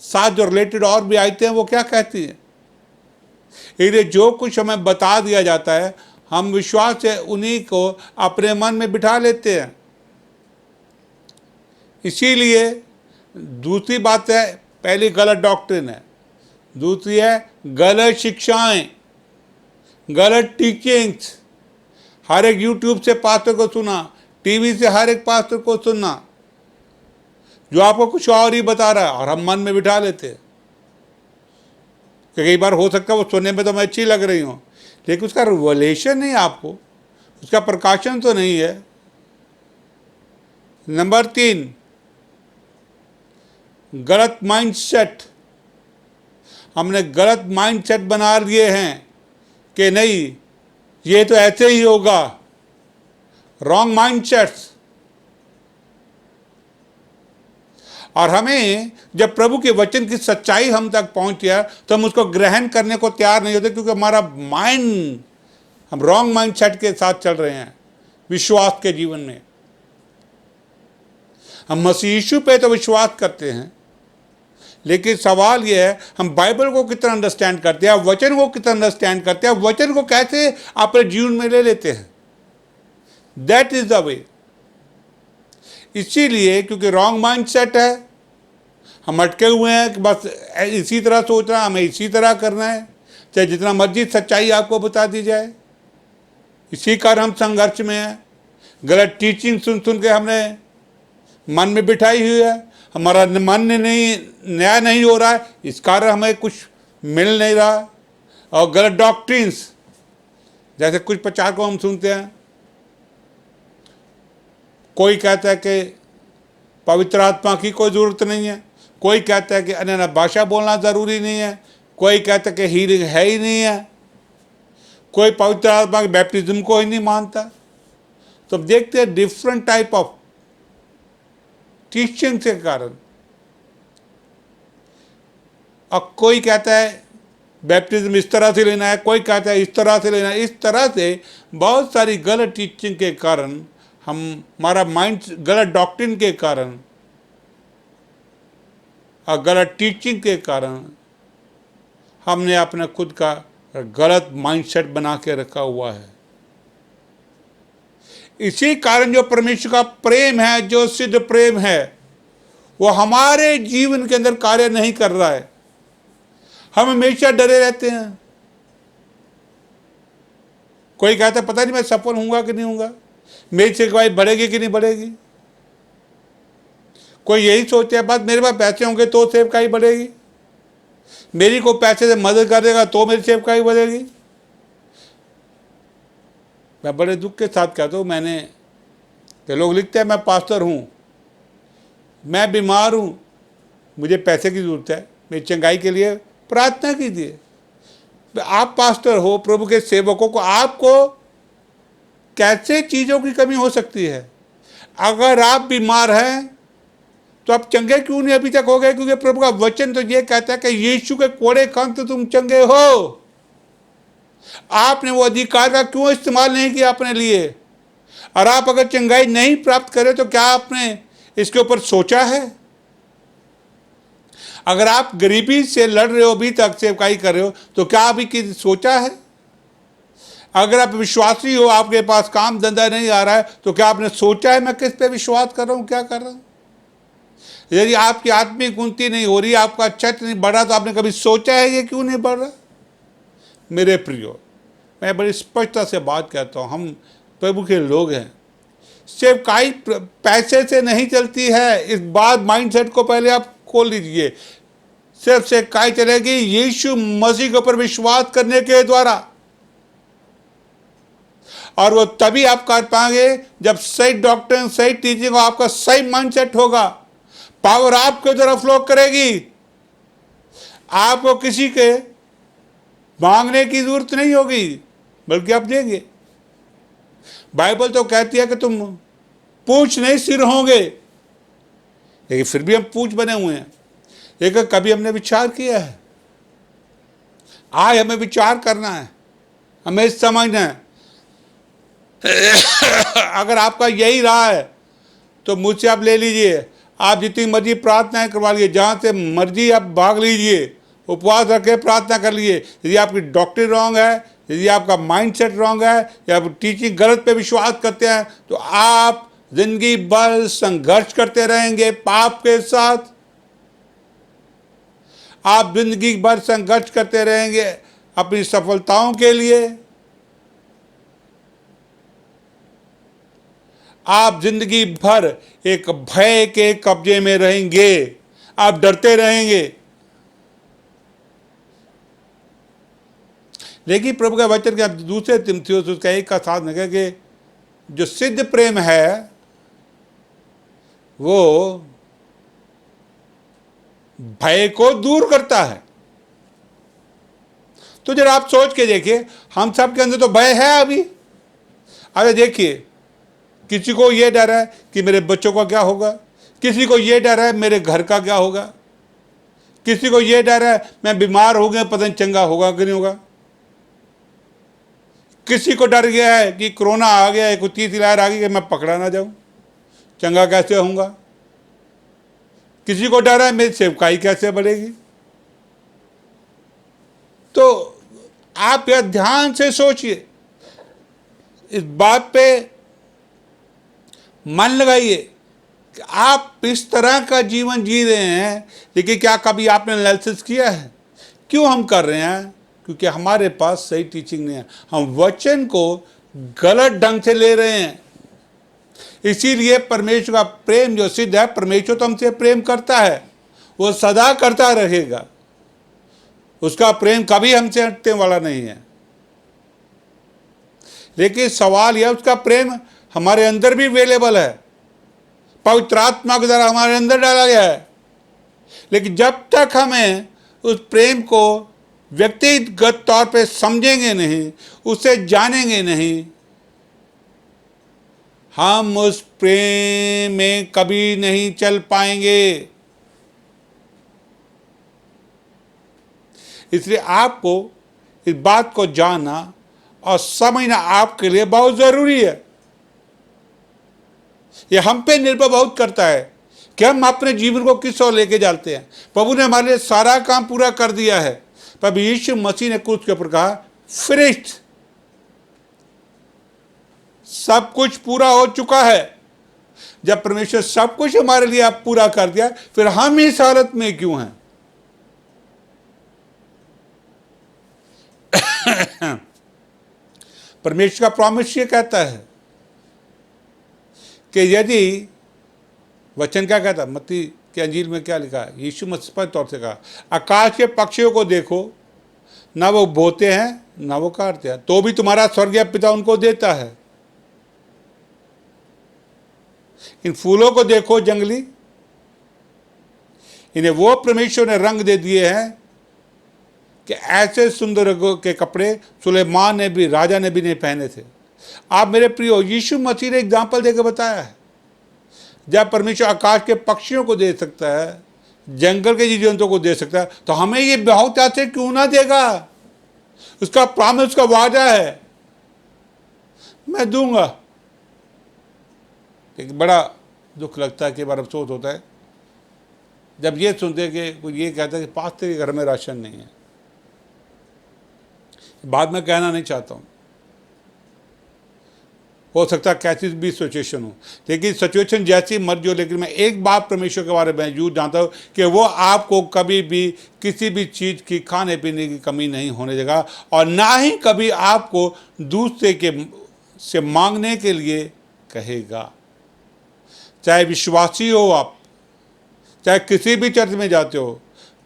S3: साथ जो रिलेटेड और भी आयतें हैं वो क्या कहती हैं। इसलिए जो कुछ हमें बता दिया जाता है हम विश्वास से उन्हीं को अपने मन में बिठा लेते हैं। इसीलिए दूसरी बात है, पहली गलत डॉक्ट्रिन है, दूसरी है गलत शिक्षाएं, गलत टीचिंग्स। हर एक यूट्यूब से पास्टर को सुना, टीवी से हर एक पास्टर को सुनना जो आपको कुछ और ही बता रहा है, और हम मन में बिठा लेते हैं। कई बार हो सकता है वो सुनने में तो मैं अच्छी लग रही हूँ, लेकिन उसका रिवलेशन नहीं, आपको उसका प्रकाशन तो नहीं है। नंबर 3, गलत माइंडसेट। हमने गलत माइंडसेट बना लिए हैं कि नहीं ये तो ऐसे ही होगा। Wrong mindsets. और हमें जब प्रभु के वचन की सच्चाई हम तक पहुंच गया तो हम उसको ग्रहण करने को तैयार नहीं होते, क्योंकि हमारा माइंड, हम रॉन्ग माइंडसेट के साथ चल रहे हैं विश्वास के जीवन में। हम मसीह यीशु पे तो विश्वास करते हैं, लेकिन सवाल यह है हम बाइबल को कितना अंडरस्टैंड करते हैं, वचन को कितना अंडरस्टैंड करते हैं, वचन को कैसे अपने जीवन में ले लेते हैं। That is the way. इसीलिए क्योंकि रॉन्ग माइंडसेट है, हम अटके हुए हैं कि बस इसी तरह सोचना, हमें इसी तरह करना है, चाहे जितना मर्जी सच्चाई आपको बता दी जाए। इसी कारण हम संघर्ष में हैं। गलत टीचिंग सुन सुन के हमने मन में बिठाई हुई है, हमारा मन नहीं न्याय नहीं हो रहा है, इस कारण हमें कुछ मिल नहीं रहा। और गलत डॉक्ट्रिन्स, जैसे कुछ प्रचार को हम सुनते हैं, कोई कहता है कि पवित्र आत्मा की कोई ज़रूरत नहीं है, कोई कहता है कि अन्य भाषा बोलना ज़रूरी नहीं है, कोई कहता है कि हीलिंग है ही नहीं है, कोई पवित्र आत्मा के बैप्टिज्म को ही नहीं मानता। तो अब देखते हैं डिफरेंट टाइप ऑफ टीचिंग के कारण। अब कोई कहता है बैप्टिज्म इस तरह से लेना है, कोई कहता है इस तरह से लेना है। इस तरह से बहुत सारी गलत टीचिंग के कारण हमारा माइंड, गलत डॉक्ट्रिन के कारण और गलत टीचिंग के कारण हमने अपना खुद का गलत माइंडसेट बना के रखा हुआ है। इसी कारण जो परमेश्वर का प्रेम है, जो सिद्ध प्रेम है, वो हमारे जीवन के अंदर कार्य नहीं कर रहा है। हम हमेशा डरे रहते हैं। कोई कहता है पता नहीं मैं सफल होऊंगा कि नहीं होऊंगा, मेरी सेवकाई बढ़ेगी कि नहीं बढ़ेगी। कोई यही सोचता है बस मेरे पास पैसे होंगे तो सेवकाई बढ़ेगी, मेरी को पैसे से मदद कर देगा तो मेरी सेवकाई बढ़ेगी। मैं बड़े दुख के साथ कहता हूँ, मैंने कि लोग लिखते हैं मैं पास्टर हूँ, मैं बीमार हूँ, मुझे पैसे की ज़रूरत है, मेरी चंगाई के लिए प्रार्थना कीजिए। आप पास्टर हो, प्रभु के सेवकों को आपको कैसे चीज़ों की कमी हो सकती है? अगर आप बीमार हैं तो आप चंगे क्यों नहीं अभी तक हो गए? क्योंकि प्रभु का वचन तो ये कहता है कि यीशु के कोड़े खान तो तुम चंगे हो। आपने वो अधिकार का क्यों इस्तेमाल नहीं किया अपने लिए? और आप अगर चंगाई नहीं प्राप्त करें तो क्या आपने इसके ऊपर सोचा है? अगर आप गरीबी से लड़ रहे हो, अभी तक सेवकाई कर रहे हो, तो क्या अभी की सोचा है? अगर आप विश्वासी हो, आपके पास काम धंधा नहीं आ रहा है, तो क्या आपने सोचा है मैं किस पे विश्वास कर रहा हूँ, क्या कर रहा हूँ? यदि आपकी आत्मिक उन्नति नहीं हो रही, आपका चट नहीं बढ़ा, तो आपने कभी सोचा है ये क्यों नहीं बढ़ रहा? मेरे प्रियो, मैं बड़ी स्पष्टता से बात कहता हूँ, हम प्रभु के लोग हैं। सेवकाई पैसे से नहीं चलती है, इस बात माइंडसेट को पहले आप खोल लीजिए। सिर्फ सेवकाई चलेगी यीशु मसीह के ऊपर विश्वास करने के द्वारा, और वो तभी आप कर पाएंगे जब सही डॉक्टर, सही टीचिंग हो, आपका सही माइंडसेट होगा। पावर आपके तरफ फ्लो करेगी, आपको किसी के मांगने की जरूरत नहीं होगी, बल्कि आप देंगे। बाइबल तो कहती है कि तुम पूछ नहीं सिर होंगे, लेकिन फिर भी हम पूछ बने हुए हैं। लेकिन कभी हमने विचार किया है? आज हमें विचार करना है, हमें समझना है। अगर आपका यही रहा है तो मुझसे आप ले लीजिए, आप जितनी मर्जी प्रार्थनाएं करवा लीजिए, जहाँ से मर्जी आप भाग लीजिए, उपवास रख के प्रार्थना कर लीजिए। यदि आपकी डॉक्ट्रिन रॉन्ग है, यदि आपका माइंडसेट रॉन्ग है, या आप टीचिंग गलत पे विश्वास करते हैं, तो आप जिंदगी भर संघर्ष करते रहेंगे पाप के साथ। आप जिंदगी भर संघर्ष करते रहेंगे अपनी सफलताओं के लिए। आप जिंदगी भर एक भय के कब्जे में रहेंगे, आप डरते रहेंगे। लेकिन प्रभु का वचन के दूसरे तिमोथेयुस उसका एक का साथ है कि जो सिद्ध प्रेम है वो भय को दूर करता है। तो जरा आप सोच के देखिए, हम सब के अंदर तो भय है अभी। अरे देखिए, किसी को ये डर है कि मेरे बच्चों का क्या होगा, किसी को ये डर है मेरे घर का क्या होगा, किसी को ये डर है मैं बीमार हो गया, पता नहीं चंगा होगा कि नहीं होगा, किसी को डर गया है कि कोरोना आ गया है, कोई तीसरी लहर आ गई कि मैं पकड़ा ना जाऊं, चंगा कैसे होऊंगा, किसी को डर है मेरी सेवकाई कैसे बढ़ेगी। तो आप यह ध्यान से सोचिए, इस बात पे मन लगाइए कि आप इस तरह का जीवन जी रहे हैं, लेकिन क्या कभी आपने एनालिसिस किया है क्यों हम कर रहे हैं? क्योंकि हमारे पास सही टीचिंग नहीं है, हम वचन को गलत ढंग से ले रहे हैं। इसीलिए परमेश्वर का प्रेम जो सिद्ध है, परमेश्वर तो हमसे प्रेम करता है, वो सदा करता रहेगा, उसका प्रेम कभी हमसे हटने वाला नहीं है। लेकिन सवाल यह, उसका प्रेम हमारे अंदर भी अवेलेबल है, पवित्र आत्मा के द्वारा हमारे अंदर डाला गया है। लेकिन जब तक हमें उस प्रेम को व्यक्तिगत तौर पे समझेंगे नहीं, उसे जानेंगे नहीं, हम उस प्रेम में कभी नहीं चल पाएंगे। इसलिए आपको इस बात को जानना और समझना आपके लिए बहुत जरूरी है। यह हम पे निर्भर बहुत करता है कि हम अपने जीवन को किस ओर लेके जाते हैं। प्रभु ने हमारे लिए सारा काम पूरा कर दिया है। प्रभु यीशु मसीह ने क्रूस के ऊपर कहा, फिनिश्ड, सब कुछ पूरा हो चुका है। जब परमेश्वर सब कुछ हमारे लिए आप पूरा कर दिया, फिर हम इस हालत में क्यों हैं? परमेश्वर का प्रॉमिस ये कहता है कि यदि वचन क्या कहता है, मत्ती के अंजील में क्या लिखा है, यीशु मसीह स्पष्ट तौर से कहा, आकाश के पक्षियों को देखो, ना वो बोते हैं ना वो काटते हैं, तो भी तुम्हारा स्वर्गीय पिता उनको देता है। इन फूलों को देखो जंगली, इन्हें वो परमेश्वर ने रंग दे दिए हैं कि ऐसे सुंदर के कपड़े सुलेमान ने भी, राजा ने भी नहीं पहने थे। आप मेरे प्रियो, यीशु मसीह ने एग्जाम्पल देकर बताया है, जब परमेश्वर आकाश के पक्षियों को दे सकता है, जंगल के जीव जंतुओं को दे सकता है, तो हमें ये बहुत अच्छे क्यों ना देगा? उसका प्रॉमिस, उसका वादा है, मैं दूंगा। लेकिन बड़ा दुख लगता है, कई बार अफसोस होता है जब ये सुनते कि कोई ये कहता है कि पास्टर के घर में राशन नहीं है। बाद में कहना नहीं चाहता हूँ, हो सकता है कैसी भी सिचुएशन हो, लेकिन सिचुएशन जैसी मर्जी हो, लेकिन मैं एक बात परमेश्वर के बारे में जरूर जानता हूँ कि वो आपको कभी भी किसी भी चीज़ की खाने पीने की कमी नहीं होने देगा, और ना ही कभी आपको दूसरे से मांगने के लिए कहेगा। चाहे विश्वासी हो आप, चाहे किसी भी चर्च में जाते हो,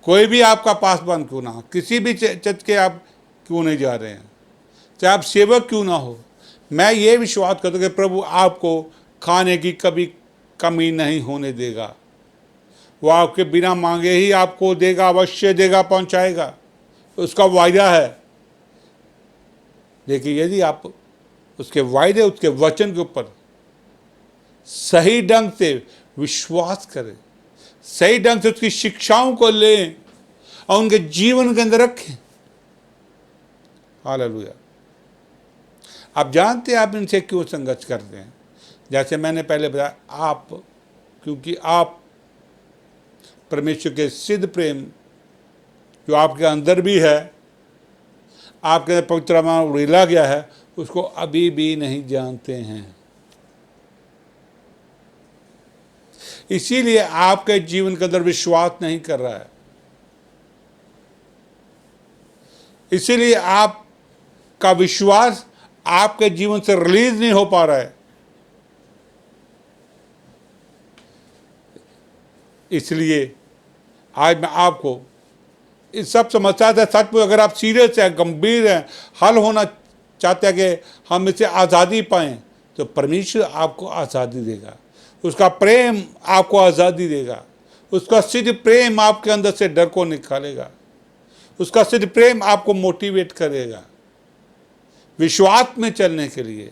S3: कोई भी आपका पासवान क्यों ना हो, किसी भी चर्च के आप क्यों नहीं जा रहे हैं, चाहे आप सेवक क्यों ना हो, मैं ये विश्वास करता हूँ कि प्रभु आपको खाने की कभी कमी नहीं होने देगा। वो आपके बिना मांगे ही आपको देगा, अवश्य देगा, पहुँचाएगा, उसका वायदा है। लेकिन यदि आप उसके वायदे, उसके वचन के ऊपर सही ढंग से विश्वास करें, सही ढंग से उसकी शिक्षाओं को लें और उनके जीवन के अंदर रखें, हालेलुया। आप जानते हैं आप इनसे क्यों संघर्ष करते हैं? जैसे मैंने पहले बताया, आप, क्योंकि आप परमेश्वर के सिद्ध प्रेम जो आपके अंदर भी है, आपके अंदर पवित्र आत्मा उड़ेला गया है, उसको अभी भी नहीं जानते हैं। इसीलिए आपके जीवन के अंदर विश्वास नहीं कर रहा है, इसीलिए आपका विश्वास आपके जीवन से रिलीज नहीं हो पा रहा है। इसलिए आज मैं आपको इस सब समस्या से सच में, अगर आप सीरियस हैं, गंभीर हैं, हल होना चाहते हैं कि हम इससे आज़ादी पाएं, तो परमेश्वर आपको आज़ादी देगा, उसका प्रेम आपको आज़ादी देगा, उसका सिद्ध प्रेम आपके अंदर से डर को निकालेगा, उसका सिद्ध प्रेम आपको मोटिवेट करेगा विश्वास में चलने के लिए,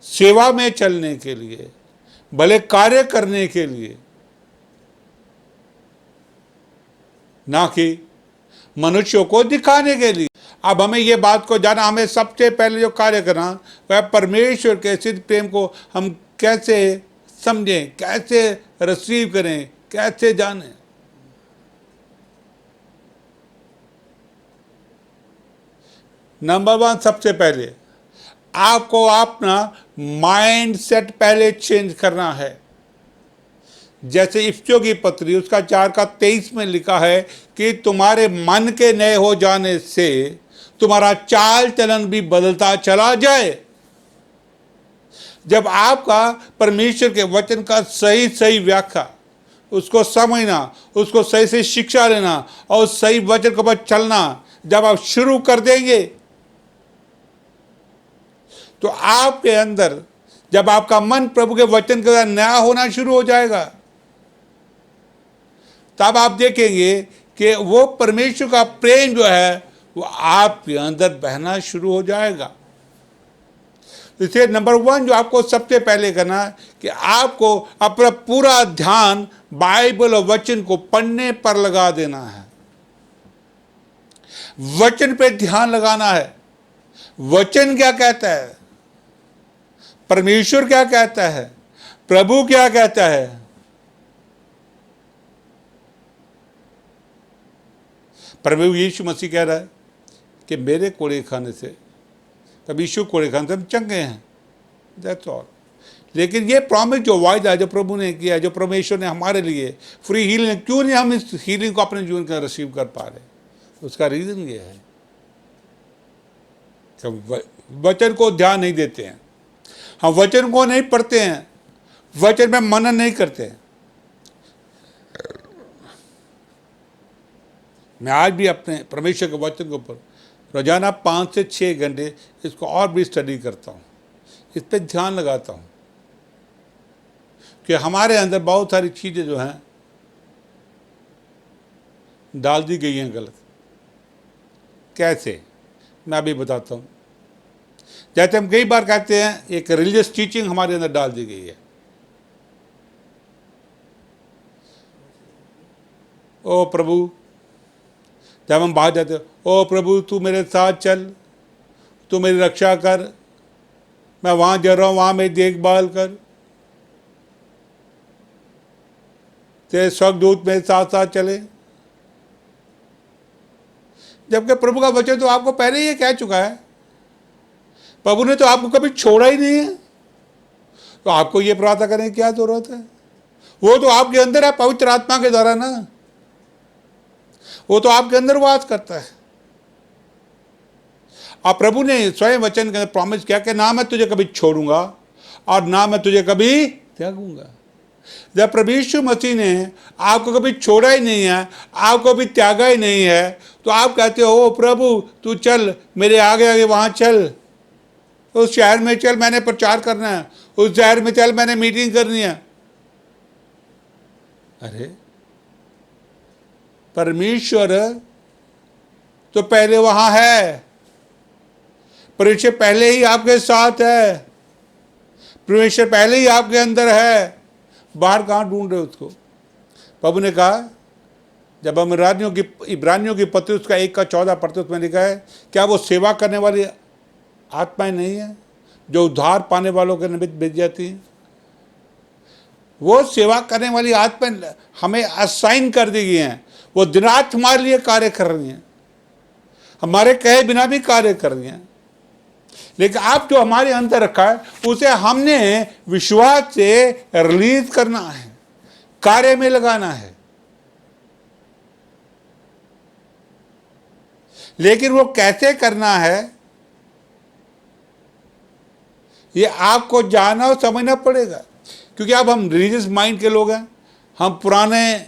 S3: सेवा में चलने के लिए, भले कार्य करने के लिए, ना कि मनुष्यों को दिखाने के लिए। अब हमें ये बात को जाना, हमें सबसे पहले जो कार्य करना वह परमेश्वर के सिद्ध प्रेम को हम कैसे समझें, कैसे रिसीव करें, कैसे जानें। नंबर 1, सबसे पहले आपको अपना माइंड सेट पहले चेंज करना है। जैसे इफ्सियों की पत्री उसका 4:23 में लिखा है कि तुम्हारे मन के नए हो जाने से तुम्हारा चाल चलन भी बदलता चला जाए। जब आपका परमेश्वर के वचन का सही सही व्याख्या, उसको समझना, उसको सही से शिक्षा लेना और सही वचन के ऊपर चलना जब आप शुरू कर देंगे, तो आपके अंदर जब आपका मन प्रभु के वचन के साथ नया होना शुरू हो जाएगा, तब आप देखेंगे कि वो परमेश्वर का प्रेम जो है वो आपके अंदर बहना शुरू हो जाएगा। इसलिए नंबर 1 जो आपको सबसे पहले करना है कि आपको अपना पूरा ध्यान बाइबल और वचन को पढ़ने पर लगा देना है। वचन पे ध्यान लगाना है। वचन क्या कहता है, परमेश्वर क्या कहता है, प्रभु क्या कहता है। प्रभु यीशु मसीह कह रहा है कि मेरे कोड़े खाने से, तब यीशु कोड़े खाने से हम चंगे हैं, दैट्स ऑल। लेकिन ये प्रॉमिस जो वायदा जो प्रभु ने किया, जो परमेश्वर ने हमारे लिए फ्री हीलिंग, क्यों नहीं हम इस हीलिंग को अपने जीवन का रिसीव कर पा रहे, उसका रीज़न ये है कि वचन को ध्यान नहीं देते हैं, हम वचन को नहीं पढ़ते हैं, वचन में मनन नहीं करते हैं। मैं आज भी अपने परमेश्वर के वचन के ऊपर रोजाना 5 से 6 घंटे इसको और भी स्टडी करता हूँ, इस पर ध्यान लगाता हूँ कि हमारे अंदर बहुत सारी चीज़ें जो हैं डाल दी गई हैं गलत। कैसे, मैं अभी बताता हूँ। जैसे हम कई बार कहते हैं एक रिलीजियस टीचिंग हमारे अंदर डाल दी गई है। ओ प्रभु, जब हम बाहर जाते, ओ प्रभु तू मेरे साथ चल, तू मेरी रक्षा कर, मैं वहाँ जा रहा हूँ, वहाँ मेरी देखभाल कर, तेरे स्वर्गदूत मेरे साथ साथ चले। जबकि प्रभु का वचन तो आपको पहले ही ये कह चुका है, प्रभु ने तो आपको कभी छोड़ा ही नहीं है, तो आपको ये प्रार्थना करने की क्या जरूरत है। वो तो आपके अंदर है पवित्र आत्मा के द्वारा ना, वो तो आपके अंदर वास करता है। और प्रभु ने स्वयं वचन के अंदर प्रॉमिस किया कि ना मैं तुझे कभी छोड़ूंगा और ना मैं तुझे कभी त्यागूंगा। जब प्रभु यीशु मसीह ने आपको कभी छोड़ा ही नहीं है, आपको भी त्यागा ही नहीं है, तो आप कहते हो ओ प्रभु तू चल मेरे आगे आगे, वहाँ चल, उस शहर में चल मैंने प्रचार करना है, उस शहर में चल मैंने मीटिंग करनी है। अरे परमेश्वर तो पहले वहां है, परमेश्वर पहले ही आपके साथ है, परमेश्वर पहले ही आपके अंदर है, बाहर कहाँ ढूंढ रहे उसको। प्रभु ने कहा, जब हम इब्रानियों की पत्री उसका 1:14 पढ़ते उसमें लिखा है, क्या वो सेवा करने वाली आत्माएं नहीं है जो उद्धार पाने वालों के निमित्त भेज जाती हैं। वो सेवा करने वाली आत्माएं हमें असाइन कर दी गई हैं, वो दिन रात हमारे लिए कार्य कर रही हैं, हमारे कहे बिना भी कार्य कर रही हैं। लेकिन आप जो हमारे अंदर रखा है उसे हमने विश्वास से रिलीज करना है, कार्य में लगाना है। लेकिन वो कैसे करना है ये आपको जानना और समझना पड़ेगा, क्योंकि अब हम रिलीजियस माइंड के लोग हैं, हम पुराने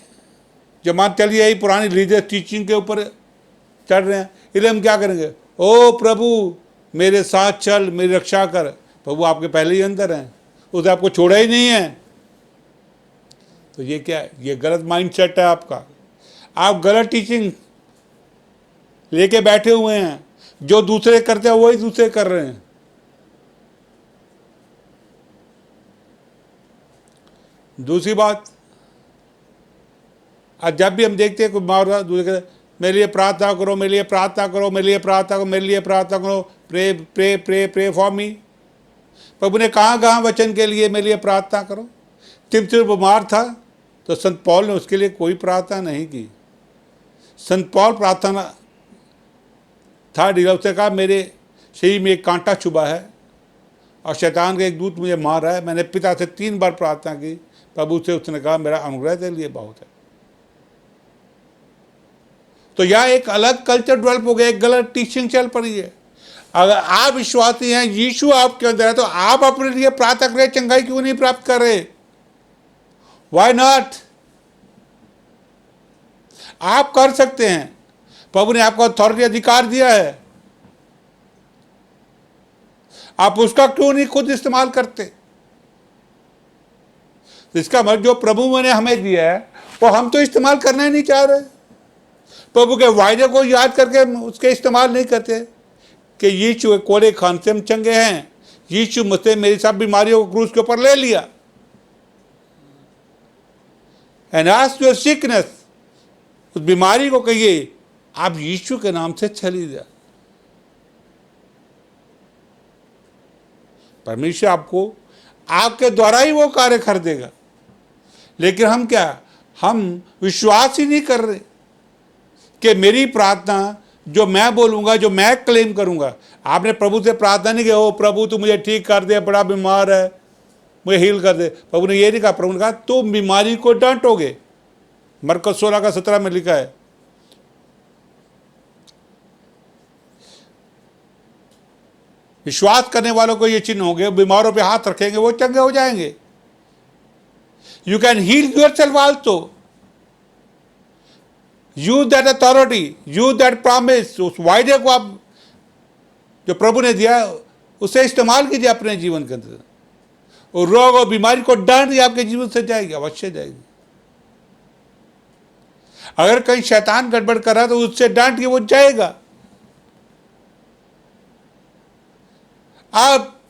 S3: जमात चली आई पुरानी रिलीजियस टीचिंग के ऊपर चढ़ रहे हैं। इसलिए हम क्या करेंगे, ओ प्रभु मेरे साथ चल, मेरी रक्षा कर। प्रभु आपके पहले ही अंदर हैं, उसे आपको छोड़ा ही नहीं है। तो ये क्या है, ये गलत माइंड सेट है आपका। आप गलत टीचिंग लेके बैठे हुए हैं, जो दूसरे करते हैं वही दूसरे कर रहे हैं। दूसरी बात, आज जब भी हम देखते हैं कोई मार रहा, दूसरे कहते मेरे लिए प्रार्थना करो, मेरे लिए प्रार्थना करो, मेरे लिए प्रार्थना करो, मेरे लिए प्रार्थना करो, pray pray pray pray for me. प्रभु ने कहाँ वचन के लिए मेरे लिए प्रार्थना करो। तिमोथी बीमार था तो संत पौल ने उसके लिए कोई प्रार्थना नहीं की। संत पौल प्रार्थना था ढीला, उसने कहा मेरे शरीर में एक कांटा चुभा है और शैतान का एक दूत मुझे मार रहा है। मैंने पिता से 3 बार प्रार्थना की, प्रभु से उसने कहा मेरा अनुग्रह तेरे लिए बहुत है। तो यह एक अलग कल्चर डेवलप हो गया, एक गलत टीचिंग चल पड़ी है। अगर आप विश्वासी हैं, यीशु आपके अंदर है, तो आप अपने लिए प्रार्थना करें, चंगाई क्यों नहीं प्राप्त कर रहे? Why not? आप कर सकते हैं, प्रभु ने आपको अथॉरिटी अधिकार दिया है, आप उसका क्यों नहीं खुद इस्तेमाल करते? इसका मतलब जो प्रभु ने हमें दिया है वो हम तो इस्तेमाल करना ही नहीं चाह रहे। प्रभु के वायदे को याद करके उसके इस्तेमाल नहीं करते कि यीशु कोड़े खान से हम चंगे हैं, यीशु मुझसे मेरी सब बीमारियों को क्रूस के ऊपर ले लिया। एंड आस्क योर सिकनेस, उस बीमारी को कहिए आप यीशु के नाम से चली जा। परमेश्वर आपको आपके द्वारा ही वो कार्य कर देगा। लेकिन हम क्या, हम विश्वास ही नहीं कर रहे कि मेरी प्रार्थना जो मैं बोलूंगा, जो मैं क्लेम करूंगा। आपने प्रभु से प्रार्थना नहीं की, ओ प्रभु तू मुझे ठीक कर दे, बड़ा बीमार है, मुझे हील कर दे। प्रभु ने ये नहीं कहा, प्रभु ने कहा तुम बीमारी को डांटोगे। मरकुस 16:17 में लिखा है, विश्वास करने वालों को ये चिन्ह होंगे, बीमारों पे हाथ रखेंगे वो चंगे हो जाएंगे। You can heal yourself also. Use that authority, use that promise. उस वायदे को आप जो प्रभु ने दिया उसे इस्तेमाल कीजिए अपने जीवन के अंदर, और रोग और बीमारी को डांट आपके जीवन से जाएगी, अवश्य जाएगी। अगर कहीं शैतान गड़बड़ कर रहा है तो उससे डांट के वो जाएगा। आप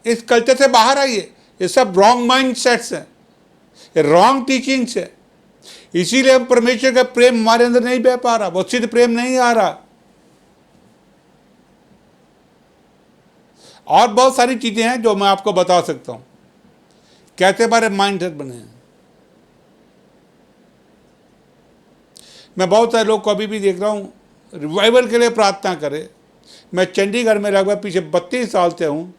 S3: इस कल्चर से बाहर आइए, ये सब रॉन्ग माइंड सेट्स हैं, ये रॉन्ग टीचिंग्स है। इसीलिए हम परमेश्वर का प्रेम हमारे अंदर नहीं बह पा रहा, वो सिद्ध प्रेम नहीं आ रहा, और बहुत सारी चीजें हैं जो मैं आपको बता सकता हूं कैसे हमारे माइंड सेट बने हैं। मैं बहुत सारे लोग को अभी भी देख रहा हूं रिवाइवल के लिए प्रार्थना करें। मैं चंडीगढ़ में लगभग पीछे 32 साल से हूँ,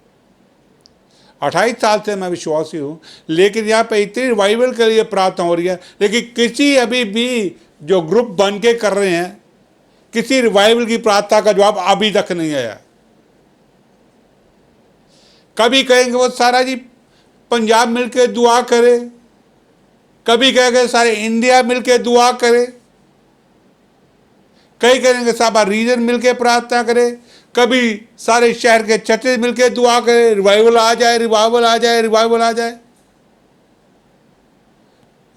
S3: 28 साल से मैं विश्वासी हूँ, लेकिन यहाँ पे इतनी रिवाइवल के लिए प्रार्थना हो रही है, लेकिन किसी अभी भी जो ग्रुप बन के कर रहे हैं, किसी रिवाइवल की प्रार्थना का जवाब अभी तक नहीं आया। कभी कहेंगे वो सारा जी पंजाब मिलके दुआ करे, कभी कहेंगे सारे इंडिया मिलके दुआ करे, कई कहेंगे सारा रीजन मिलके प्रार्थना करे, कभी सारे शहर के चर्चेज मिलके दुआ करे, रिवाइवल आ जाए, रिवाइवल आ जाए, रिवाइवल आ जाए।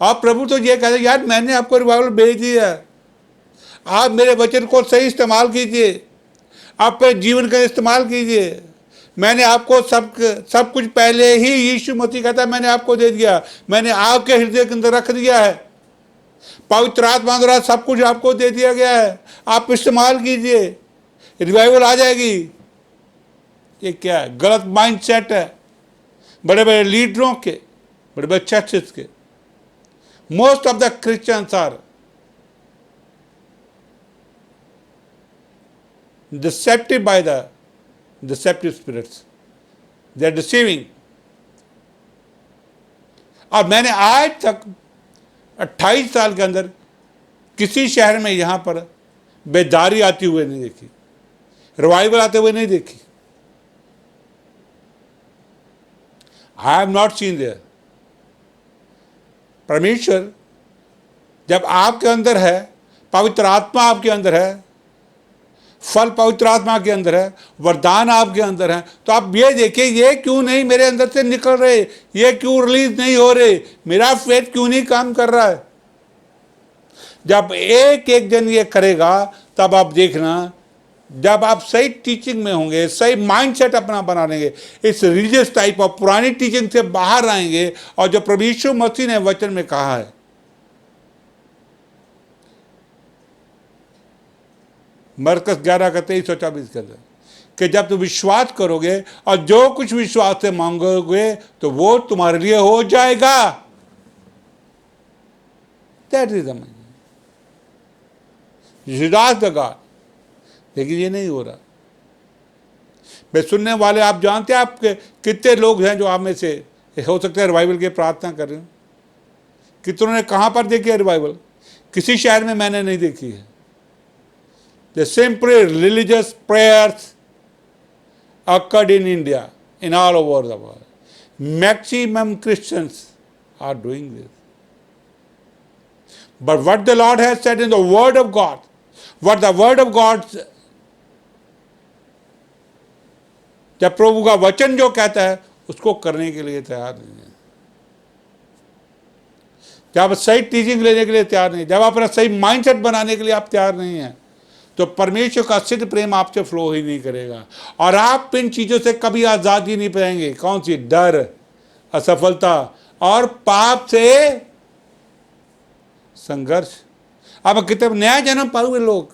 S3: आप प्रभु तो ये कहते यार मैंने आपको रिवाइवल भेज दिया, आप मेरे वचन को सही इस्तेमाल कीजिए, आप अपने जीवन का इस्तेमाल कीजिए। मैंने आपको सब कुछ पहले ही यीशु मसीह कहता है मैंने आपको दे दिया, मैंने आपके हृदय के अंदर रख दिया है, पवित्र आत्मा द्वारा सब कुछ आपको दे दिया गया है, आप इस्तेमाल कीजिए, रिवाइवल आ जाएगी। ये क्या है? गलत माइंड सेट है बड़े बड़े लीडरों के, बड़े बड़े चर्चेस के। Most of the Christians are deceptive by the deceptive spirits, they are deceiving. और मैंने आज तक 28 साल के अंदर किसी शहर में यहां पर बेदारी आती हुए नहीं देखी, रिवाइवल आते हुए नहीं देखी। I have not seen there. परमेश्वर जब आपके अंदर है, पवित्र आत्मा आपके अंदर है, फल पवित्र आत्मा के अंदर है, वरदान आपके अंदर है, तो आप ये देखिए ये क्यों नहीं मेरे अंदर से निकल रहे, ये क्यों रिलीज नहीं हो रहे, मेरा फेथ क्यों नहीं काम कर रहा है। जब एक एक जन ये करेगा तब आप देखना, जब आप सही टीचिंग में होंगे, सही माइंडसेट अपना बना लेंगे, इस रिलीजियस टाइप ऑफ पुरानी टीचिंग से बाहर आएंगे, और जो प्रभु यीशु मसीह ने वचन में कहा है, मरकुस 11:23-24 के अंदर, कि जब तुम विश्वास करोगे और जो कुछ विश्वास से मांगोगे तो वो तुम्हारे लिए हो जाएगा। That is the God. लेकिन ये नहीं हो रहा। मैं सुनने वाले आप जानते हैं आपके कितने लोग हैं जो आप में से हो सकते हैं रिवाइवल की प्रार्थना कर रहे हो, कितनों ने कहाँ पर देखी है रिवाइवल? किसी शहर में मैंने नहीं देखी है। The simply religious prayers occurred in India, in all over the world. Maximum Christians are doing this. But what the Lord has said in the Word of God, what the Word of God, जब प्रभु का वचन जो कहता है उसको करने के लिए तैयार नहीं है, जब आप सही टीचिंग लेने के लिए तैयार नहीं, जब अपना सही माइंडसेट बनाने के लिए आप तैयार नहीं हैं, तो परमेश्वर का सिद्ध प्रेम आपसे फ्लो ही नहीं करेगा और आप इन चीजों से कभी आजादी नहीं पाएंगे। कौन सी? डर, असफलता और पाप से संघर्ष। अब कितने नया जन्म पाए हुए लोग,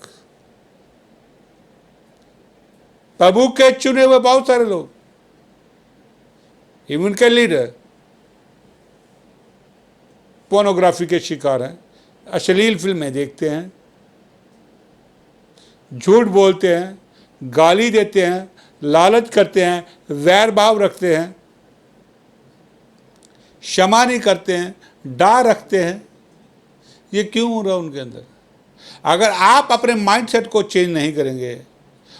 S3: प्रभु के चुने हुए बहुत सारे लोग, इवन के लीडर पोर्नोग्राफी के शिकार हैं, अश्लील फिल्में देखते हैं, झूठ बोलते हैं, गाली देते हैं, लालच करते हैं, वैर भाव रखते हैं, क्षमा नहीं करते हैं, डर रखते हैं। ये क्यों हो रहा है उनके अंदर? अगर आप अपने माइंडसेट को चेंज नहीं करेंगे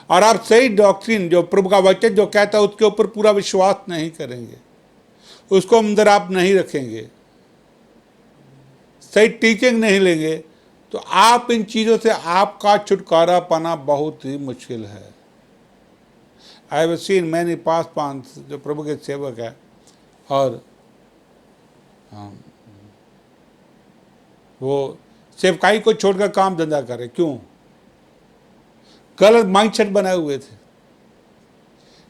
S3: और आप सही डॉक्ट्रिन जो प्रभु का वचन जो कहता है उसके ऊपर पूरा विश्वास नहीं करेंगे, उसको अंदर आप नहीं रखेंगे, सही टीचिंग नहीं लेंगे, तो आप इन चीज़ों से आपका छुटकारा पाना बहुत ही मुश्किल है। आई हैव सीन मैनी पासवान्स जो प्रभु के सेवक है और वो सेवकाई को छोड़कर काम धंधा करे। क्यों? गलत माइंडसेट बनाए हुए थे।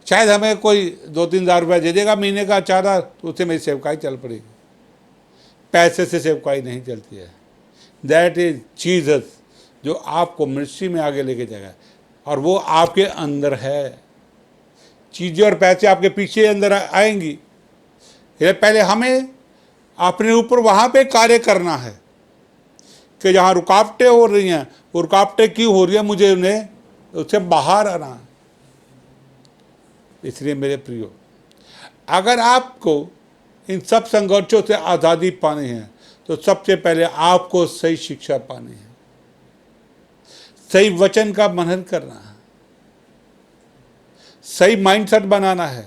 S3: शायद हमें कोई 2-3 हज़ार रुपया दे देगा महीने का, चारा, तो उससे मेरी सेवकाई चल पड़ेगी। पैसे से सेवकाई नहीं चलती है। दैट इज जीसस जो आपको मिनिस्ट्री में आगे लेके जाएगा और वो आपके अंदर है। चीज़ें और पैसे आपके पीछे अंदर आएंगी। ये पहले हमें अपने ऊपर वहाँ पे कार्य करना है कि जहाँ रुकावटें हो रही हैं, वो रुकावटें क्यों हो रही हैं, मुझे उन्हें उससे बाहर आना है। इसलिए मेरे प्रियो, अगर आपको इन सब संघर्षों से आज़ादी पानी है तो सबसे पहले आपको सही शिक्षा पानी है, सही वचन का मनन करना है, सही माइंडसेट बनाना है।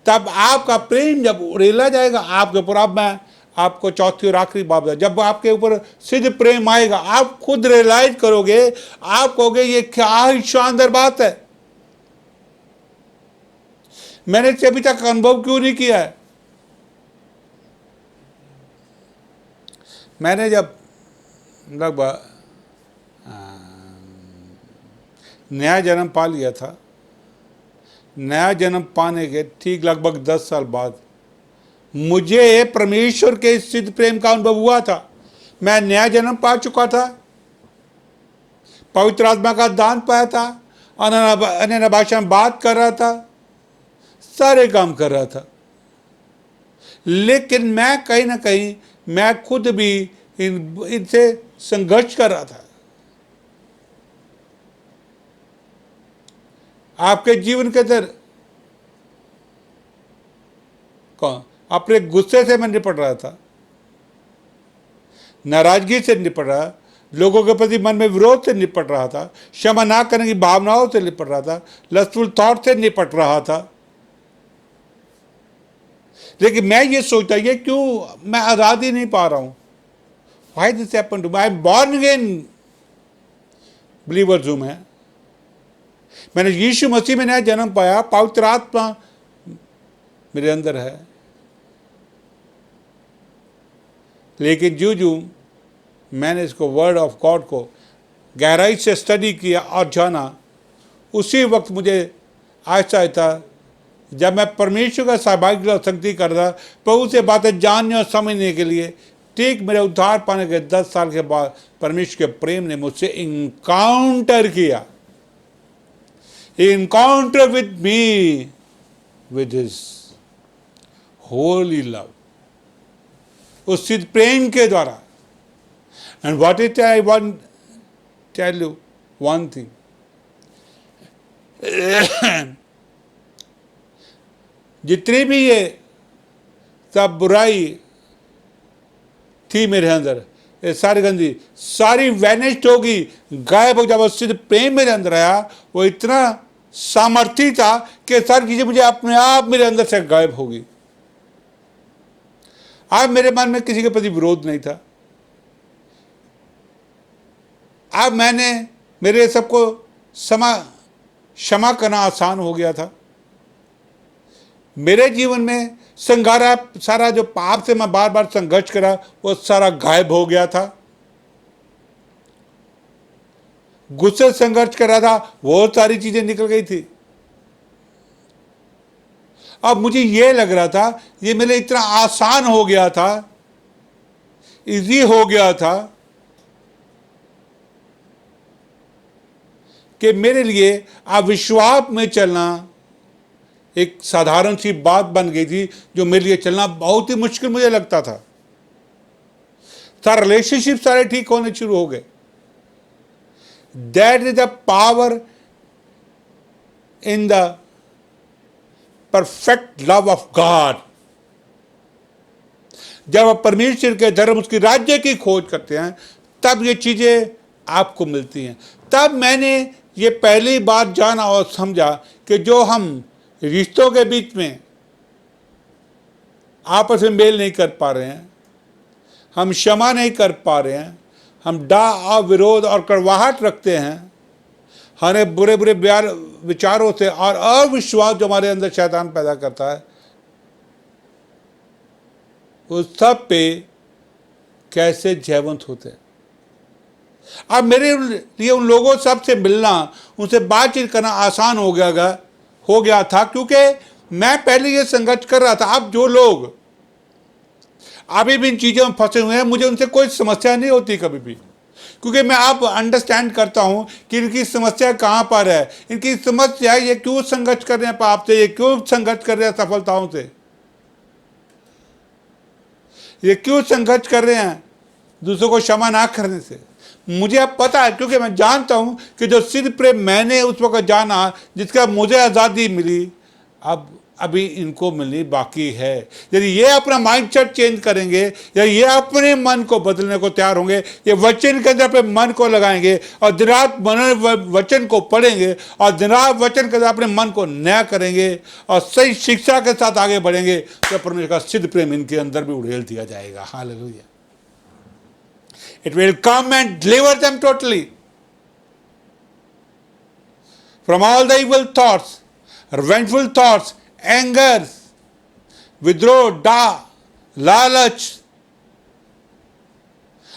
S3: तब आपका प्रेम जब उड़ेला जाएगा आपके ऊपर। अब मैं आपको चौथी और आखिरी बात है, जब आपके ऊपर सिद्ध प्रेम आएगा आप खुद रियलाइज करोगे, आप कहोगे ये क्या ही शानदार बात है, मैंने इसे अभी तक अनुभव क्यों नहीं किया है। मैंने जब लगभग नया जन्म पा लिया था, नया जन्म पाने के ठीक लगभग 10 साल बाद मुझे परमेश्वर के सिद्ध प्रेम का अनुभव हुआ था। मैं नया जन्म पा चुका था, पवित्र आत्मा का दान पाया था, अन्य भाषा में बात कर रहा था, सारे काम कर रहा था, लेकिन मैं कहीं ना कहीं मैं खुद भी इनसे संघर्ष कर रहा था। आपके जीवन के अंदर कौन अपने गुस्से से मैं निपट रहा था, नाराजगी से निपट रहा, लोगों के प्रति मन में विरोध से निपट रहा था, क्षमा ना करने की भावनाओं से निपट रहा था, लस्टफुल थॉट से निपट रहा था। लेकिन मैं ये सोचता ये क्यों मैं आज़ादी नहीं पा रहा हूँ। Why this happened to me? I am born again believers हूँ मैंने यीशु मसीह में नया जन्म पाया, पवित्र आत्मा मेरे अंदर है। लेकिन जो मैंने इसको वर्ड ऑफ गॉड को गहराई से स्टडी किया और जाना, उसी वक्त मुझे आहिस्ता आहिस्ता जब मैं परमेश्वर का सहभागी शक्ति कर रहा, प्रभु से बातें जानने और समझने के लिए, ठीक मेरे उद्धार पाने के 10 साल के बाद परमेश्वर के प्रेम ने मुझसे इनकाउंटर किया, encounter with me with his holy love, उस सिद्ध प्रेम के द्वारा। And what is I want tell you one thing, जितनी भी ये सब बुराई थी मेरे अंदर, ये सारी गंदी सारी वैनिश्ड होगी, गायब हो। जब वो सिद्ध प्रेम मेरे अंदर आया, वो इतना सामर्थी था कि सारी चीजें मुझे अपने आप मेरे अंदर से गायब होगी। अब मेरे मन में किसी के प्रति विरोध नहीं था। अब मेरे सबको क्षमा करना आसान हो गया था। मेरे जीवन में संघारा सारा जो पाप से मैं बार बार संघर्ष करा, वो सारा गायब हो गया था। गुस्से संघर्ष कर रहा था, वो सारी चीजें निकल गई थी। अब मुझे ये लग रहा था ये मेरे लिए इतना आसान हो गया था, इजी हो गया था कि मेरे लिए अविश्वास में चलना एक साधारण सी बात बन गई थी, जो मेरे लिए चलना बहुत ही मुश्किल मुझे लगता था। सारे रिलेशनशिप सारे ठीक होने शुरू हो गए। That is the power in the perfect love of God. जब आप परमेश्वर के धर्म, उसकी राज्य की खोज करते हैं, तब ये चीजें आपको मिलती हैं। तब मैंने ये पहली बात जाना और समझा कि जो हम रिश्तों के बीच में आपस में मेल नहीं कर पा रहे हैं, हम क्षमा नहीं कर पा रहे हैं, हम और विरोध और कड़वाहट रखते हैं, हमें बुरे बुरे विचारों से और अविश्वास जो हमारे अंदर शैतान पैदा करता है, उस सब पे कैसे जयवंत होते हैं। अब मेरे लिए उन लोगों सबसे मिलना, उनसे बातचीत करना आसान हो गया था, क्योंकि मैं पहले ये संघर्ष कर रहा था। अब जो लोग अभी भी इन चीज़ों में फंसे हुए हैं, मुझे उनसे कोई समस्या नहीं होती कभी भी, क्योंकि मैं आप अंडरस्टैंड करता हूं कि इनकी समस्या कहां पर है। इनकी समस्या ये क्यों संघर्ष कर रहे हैं पाप से, ये क्यों संघर्ष कर रहे हैं सफलताओं से, ये क्यों संघर्ष कर रहे हैं दूसरों को क्षमा ना करने से। मुझे अब पता है, क्योंकि मैं जानता हूं कि जो सिद्ध प्रेम मैंने उस वक्त जाना, जिसका मुझे आज़ादी मिली, अब अभी इनको मिलनी बाकी है। यदि ये अपना माइंडसेट चेंज करेंगे, या ये अपने मन को बदलने को तैयार होंगे, ये वचन के अंदर अपने मन को लगाएंगे और दिन रात वचन को पढ़ेंगे और दिन रात वचन के अंदर अपने मन को नया करेंगे और सही शिक्षा के साथ आगे बढ़ेंगे, तो परमेश्वर का सिद्ध प्रेम इनके अंदर भी उड़ेल दिया जाएगा। Hallelujah. It will come and deliver them totally from all the evil thoughts, revengeful thoughts, anger, विद्रोह, लालच।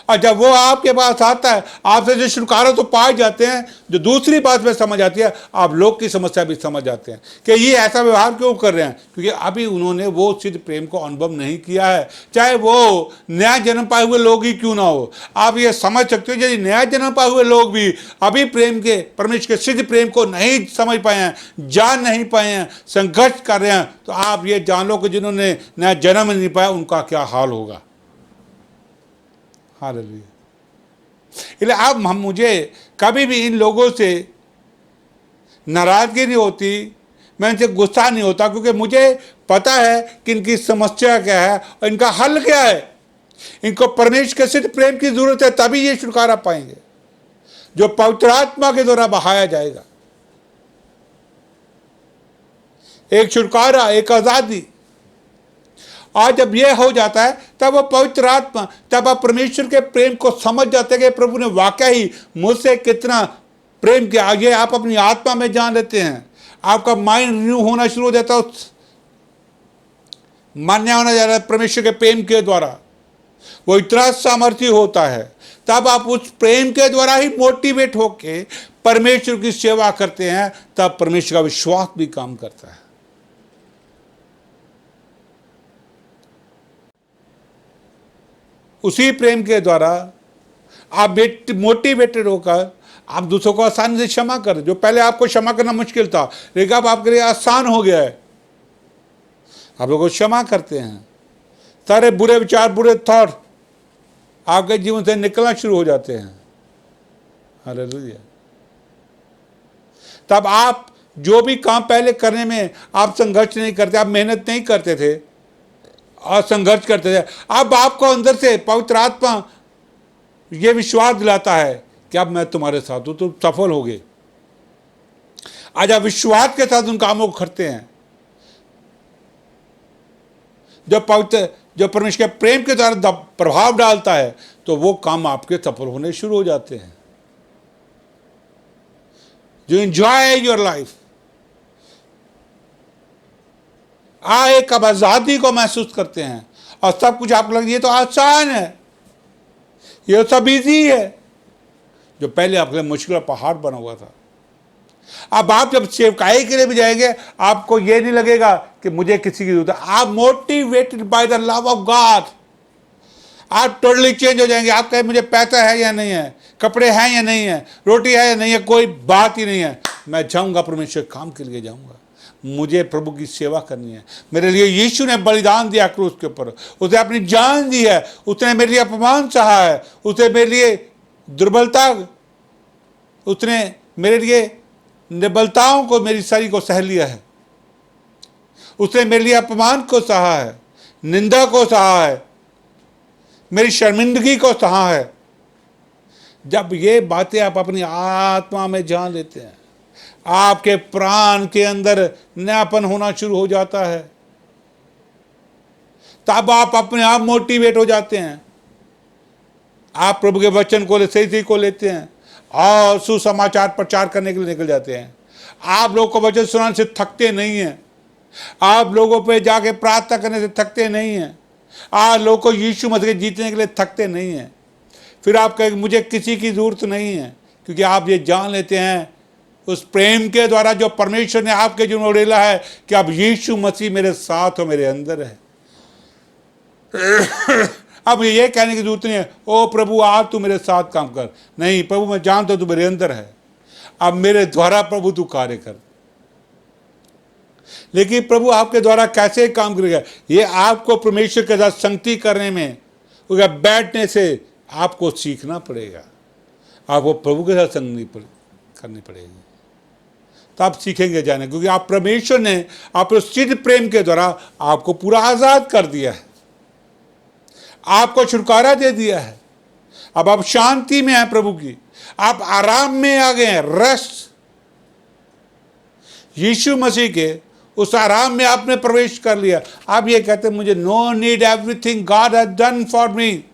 S3: और जब वो आपके पास आता है, आपसे जो छुटकारा तो पाए जाते हैं, जो दूसरी बात में समझ आती है, आप लोग की समस्या भी समझ आते हैं कि ये ऐसा व्यवहार क्यों कर रहे हैं, क्योंकि अभी उन्होंने वो सिद्ध प्रेम को अनुभव नहीं किया है। चाहे वो नया जन्म पाए हुए लोग ही क्यों ना हो, आप ये समझ सकते हो। यदि नया जन्म पाए हुए लोग भी अभी प्रेम के, परमेश्वर के सिद्ध प्रेम को नहीं समझ पाए हैं, जान नहीं पाए हैं, संघर्ष कर रहे हैं, तो आप ये जान लो कि जिन्होंने नया जन्म नहीं पाया, उनका क्या हाल होगा। हालेलुया। इसलिए अब मुझे कभी भी इन लोगों से नाराजगी नहीं होती, मैं इनसे गुस्सा नहीं होता, क्योंकि मुझे पता है कि इनकी समस्या क्या है और इनका हल क्या है। इनको परमेश्वर के सिद्ध प्रेम की जरूरत है, तभी ये छुटकारा पाएंगे, जो पवित्र आत्मा के द्वारा बहाया जाएगा। एक छुटकारा, एक आजादी। आज जब यह हो जाता है, तब वो पवित्र आत्मा, तब आप परमेश्वर के प्रेम को समझ जाते हैं कि प्रभु ने वाकई ही मुझसे कितना प्रेम किया। आगे आप अपनी आत्मा में जान लेते हैं, आपका माइंड रिन्यू होना शुरू हो जाता है, मान्य होना जा रहा है परमेश्वर के प्रेम के द्वारा। वो इतना सामर्थ्य होता है, तब आप उस प्रेम के द्वारा ही मोटिवेट होके परमेश्वर की सेवा करते हैं, तब परमेश्वर का विश्वास भी काम करता है। उसी प्रेम के द्वारा आप मोटिवेटेड होकर आप दूसरों को आसानी से क्षमा करें। जो पहले आपको क्षमा करना मुश्किल था, लेकिन अब आपके लिए आसान हो गया है, आप लोगों को क्षमा करते हैं। सारे बुरे विचार, बुरे थॉट आपके जीवन से निकलना शुरू हो जाते हैं। हालेलुया। तब आप जो भी काम पहले करने में आप संघर्ष नहीं करते, आप मेहनत नहीं करते थे, और संघर्ष करते थे। अब आपको अंदर से पवित्र आत्मा ये विश्वास दिलाता है कि अब मैं तुम्हारे साथ हूं, तुम सफल होगे। आज आप विश्वास के साथ उन कामों को करते हैं जो पवित्र, जो परमेश्वर के प्रेम के द्वारा प्रभाव डालता है, तो वो काम आपके सफल होने शुरू हो जाते हैं। जो एंजॉय योर लाइफ, एक अब आजादी को महसूस करते हैं और सब कुछ आपको लगे ये तो आसान है, ये तो सब इजी है, जो पहले आपके लिए मुश्किल पहाड़ बना हुआ था। अब आप जब सेवकाई के लिए भी जाएंगे, आपको ये नहीं लगेगा कि मुझे किसी की जरूरत है। आप motivated by the love of God, आप टोटली चेंज हो जाएंगे। आप कहें मुझे पैसा है या नहीं है, कपड़े हैं या नहीं है, रोटी है या नहीं है, कोई बात ही नहीं है, मैं जाऊंगा परमेश्वर काम के लिए जाऊंगा, मुझे प्रभु की सेवा करनी है। मेरे लिए यीशु ने बलिदान दिया क्रूस के ऊपर, उसने अपनी जान दी है, उसने मेरे लिए अपमान सहा है, उसने मेरे लिए दुर्बलता, उसने मेरे लिए निर्बलताओं को, मेरी सारी को सह लिया है, उसने मेरे लिए अपमान को सहा है, निंदा को सहा है, मेरी शर्मिंदगी को सहा है। जब ये बातें आप अपनी आत्मा में जान लेते हैं, आपके प्राण के अंदर नयापन होना शुरू हो जाता है, तब आप अपने आप मोटिवेट हो जाते हैं। आप प्रभु के वचन को सही को लेते हैं और सुसमाचार प्रचार करने के लिए निकल जाते हैं। आप लोगों को वचन सुनाने से थकते नहीं हैं, आप लोगों पे जाके प्रार्थना करने से थकते नहीं हैं, आप लोगों को यीशु मसीह के जीतने के लिए थकते नहीं हैं। फिर आप कहेंगे मुझे किसी की जरूरत नहीं है, क्योंकि आप ये जान लेते हैं उस प्रेम के द्वारा जो परमेश्वर ने आपके जीवन में उड़ेला है कि अब यीशु मसीह मेरे साथ और मेरे अंदर है। अब ये कहने की जरूरत नहीं है ओ प्रभु आज तू मेरे साथ काम कर, नहीं प्रभु मैं जानता हूं तू मेरे अंदर है, अब मेरे द्वारा प्रभु तू कार्य कर। लेकिन प्रभु आपके द्वारा कैसे काम करेगा, ये आपको परमेश्वर के साथ संगति करने में, बैठने से आपको सीखना पड़ेगा। आपको प्रभु के साथ संगति करनी पड़ेगी, तो आप सीखेंगे जाने, क्योंकि आप परमेश्वर ने अपने सिद्ध प्रेम के द्वारा आपको पूरा आजाद कर दिया है, आपको छुटकारा दे दिया है। अब आप शांति में हैं प्रभु की, आप आराम में आ गए हैं, रेस्ट। यीशु मसीह के उस आराम में आपने प्रवेश कर लिया। आप ये कहते हैं मुझे no need, everything God has done for me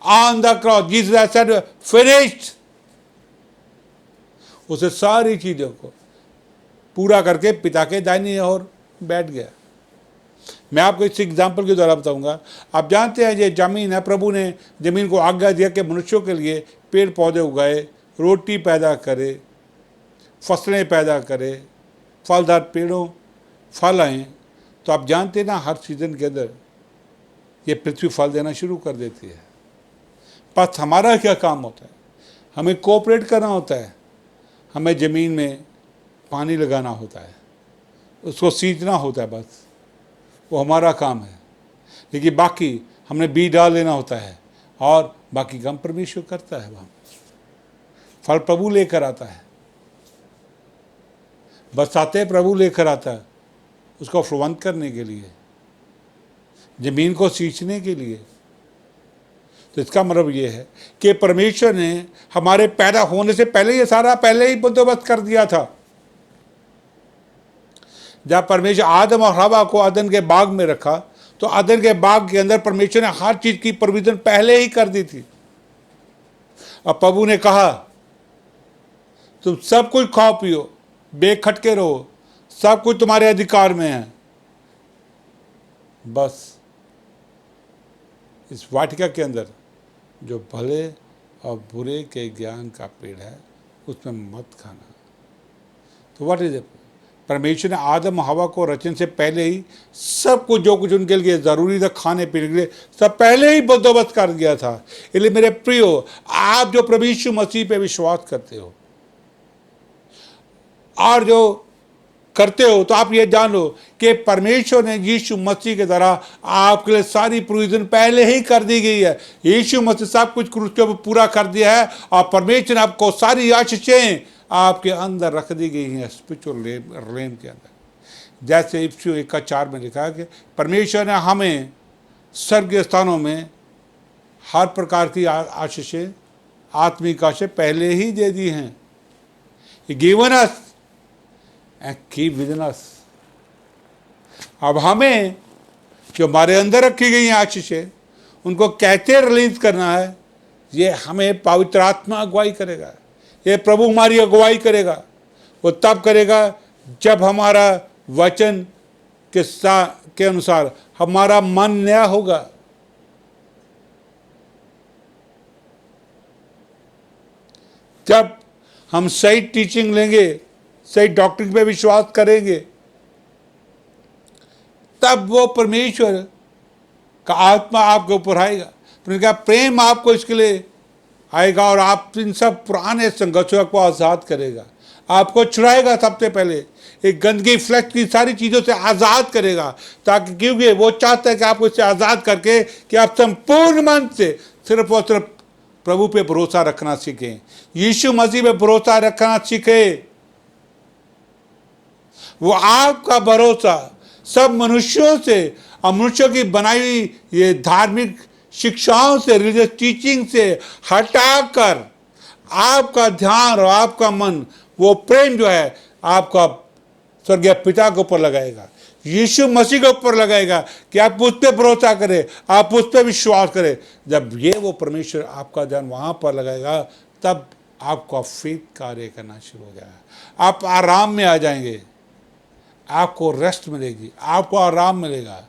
S3: on the cross, Jesus has said finished. उसे सारी चीजों को पूरा करके पिता के दाहिनी ओर बैठ गया। मैं आपको इस एग्जाम्पल के द्वारा बताऊंगा। आप जानते हैं ये जमीन है, प्रभु ने जमीन को आज्ञा दिया कि मनुष्यों के लिए पेड़ पौधे उगाए, रोटी पैदा करे, फसलें पैदा करे, फलदार पेड़ों फल आए। तो आप जानते हैं ना हर सीजन के अंदर ये पृथ्वी फल देना शुरू कर देती है। बस हमारा क्या काम होता है, हमें कोऑपरेट करना होता है, हमें ज़मीन में पानी लगाना होता है, उसको सींचना होता है, बस वो हमारा काम है। लेकिन बाकी हमने बीज डाल देना होता है और बाकी काम परमेश्वर करता है। वहाँ फल प्रभु लेकर आता है, बरसाते प्रभु लेकर आता है, उसको फलवंत करने के लिए, जमीन को सींचने के लिए। तो इसका मतलब ये है कि परमेश्वर ने हमारे पैदा होने से पहले ये सारा पहले ही बंदोबस्त कर दिया था। जब परमेश्वर आदम और हवा को अदन के बाग में रखा, तो अदन के बाग के अंदर परमेश्वर ने हर चीज की प्रोविजन पहले ही कर दी थी। अब प्रभु ने कहा तुम सब कुछ खाओ पियो, बेखटके रहो, सब कुछ तुम्हारे अधिकार में है, बस इस वाटिका के अंदर जो भले और बुरे के ज्ञान का पेड़ है उसमें मत खाना। तो व्हाट इज इट? परमेश्वर ने आदम हवा को रचने से पहले ही सब कुछ जो कुछ उनके लिए ज़रूरी था खाने पीने के लिए सब पहले ही बंदोबस्त कर दिया था। इसलिए मेरे प्रियो, आप जो प्रभु यीशु मसीह पे विश्वास करते हो और जो करते हो, तो आप ये जान लो कि परमेश्वर ने यीशु मसीह के द्वारा आपके लिए सारी प्रोविजन पहले ही कर दी गई है। यीशु मसीह सब कुछ क्रूस के ऊपर पूरा कर दिया है और परमेश्वर ने आपको सारी आशीषें आपके अंदर रख दी गई हैं स्पिरिचुअल रेम के अंदर। जैसे इफिसियों 1:4 में लिखा है कि परमेश्वर ने हमें स्वर्गीय स्थानों में हर प्रकार की आशीषें, आत्मिक आशीष पहले ही दे दी हैं। Given us and keep within us. अब हमें जो हमारे अंदर रखी गई हैं आशीषें, उनको कैसे रिलीज करना है, ये हमें पवित्र आत्मा अगुवाई करेगा। ये प्रभु हमारी अगुवाई करेगा। वो तब करेगा जब हमारा वचन के अनुसार हमारा मन नया होगा। जब हम सही टीचिंग लेंगे, सही डॉक्ट्रिन पे विश्वास करेंगे, तब वो परमेश्वर का आत्मा आपके ऊपर आएगा, उनका प्रेम आपको इसके लिए आएगा और आप इन सब पुराने संघर्षों को आज़ाद करेगा, आपको छुड़ाएगा। सबसे पहले एक गंदगी फ्लैश की सारी चीज़ों से आज़ाद करेगा, ताकि क्योंकि वो चाहता है कि आपको इससे आज़ाद करके कि आप संपूर्ण मन से सिर्फ और सिर्फ प्रभु पे भरोसा रखना सीखें, यीशु मसीह पे भरोसा रखना सीखें। वो आपका भरोसा सब मनुष्यों से और मनुष्यों की बनाई हुई ये धार्मिक शिक्षाओं से, रिलीजियस टीचिंग से हटाकर आपका ध्यान और आपका मन, वो प्रेम जो है आपका स्वर्गीय पिता के ऊपर लगाएगा, यीशु मसीह के ऊपर लगाएगा कि आप उस पर भरोसा करें, आप उस पर विश्वास करें। जब ये वो परमेश्वर आपका ध्यान वहाँ पर लगाएगा, तब आपका फेथ कार्य करना शुरू हो जाएगा। आप आराम में आ जाएंगे, आपको रेस्ट मिलेगी, आपको आराम मिलेगा।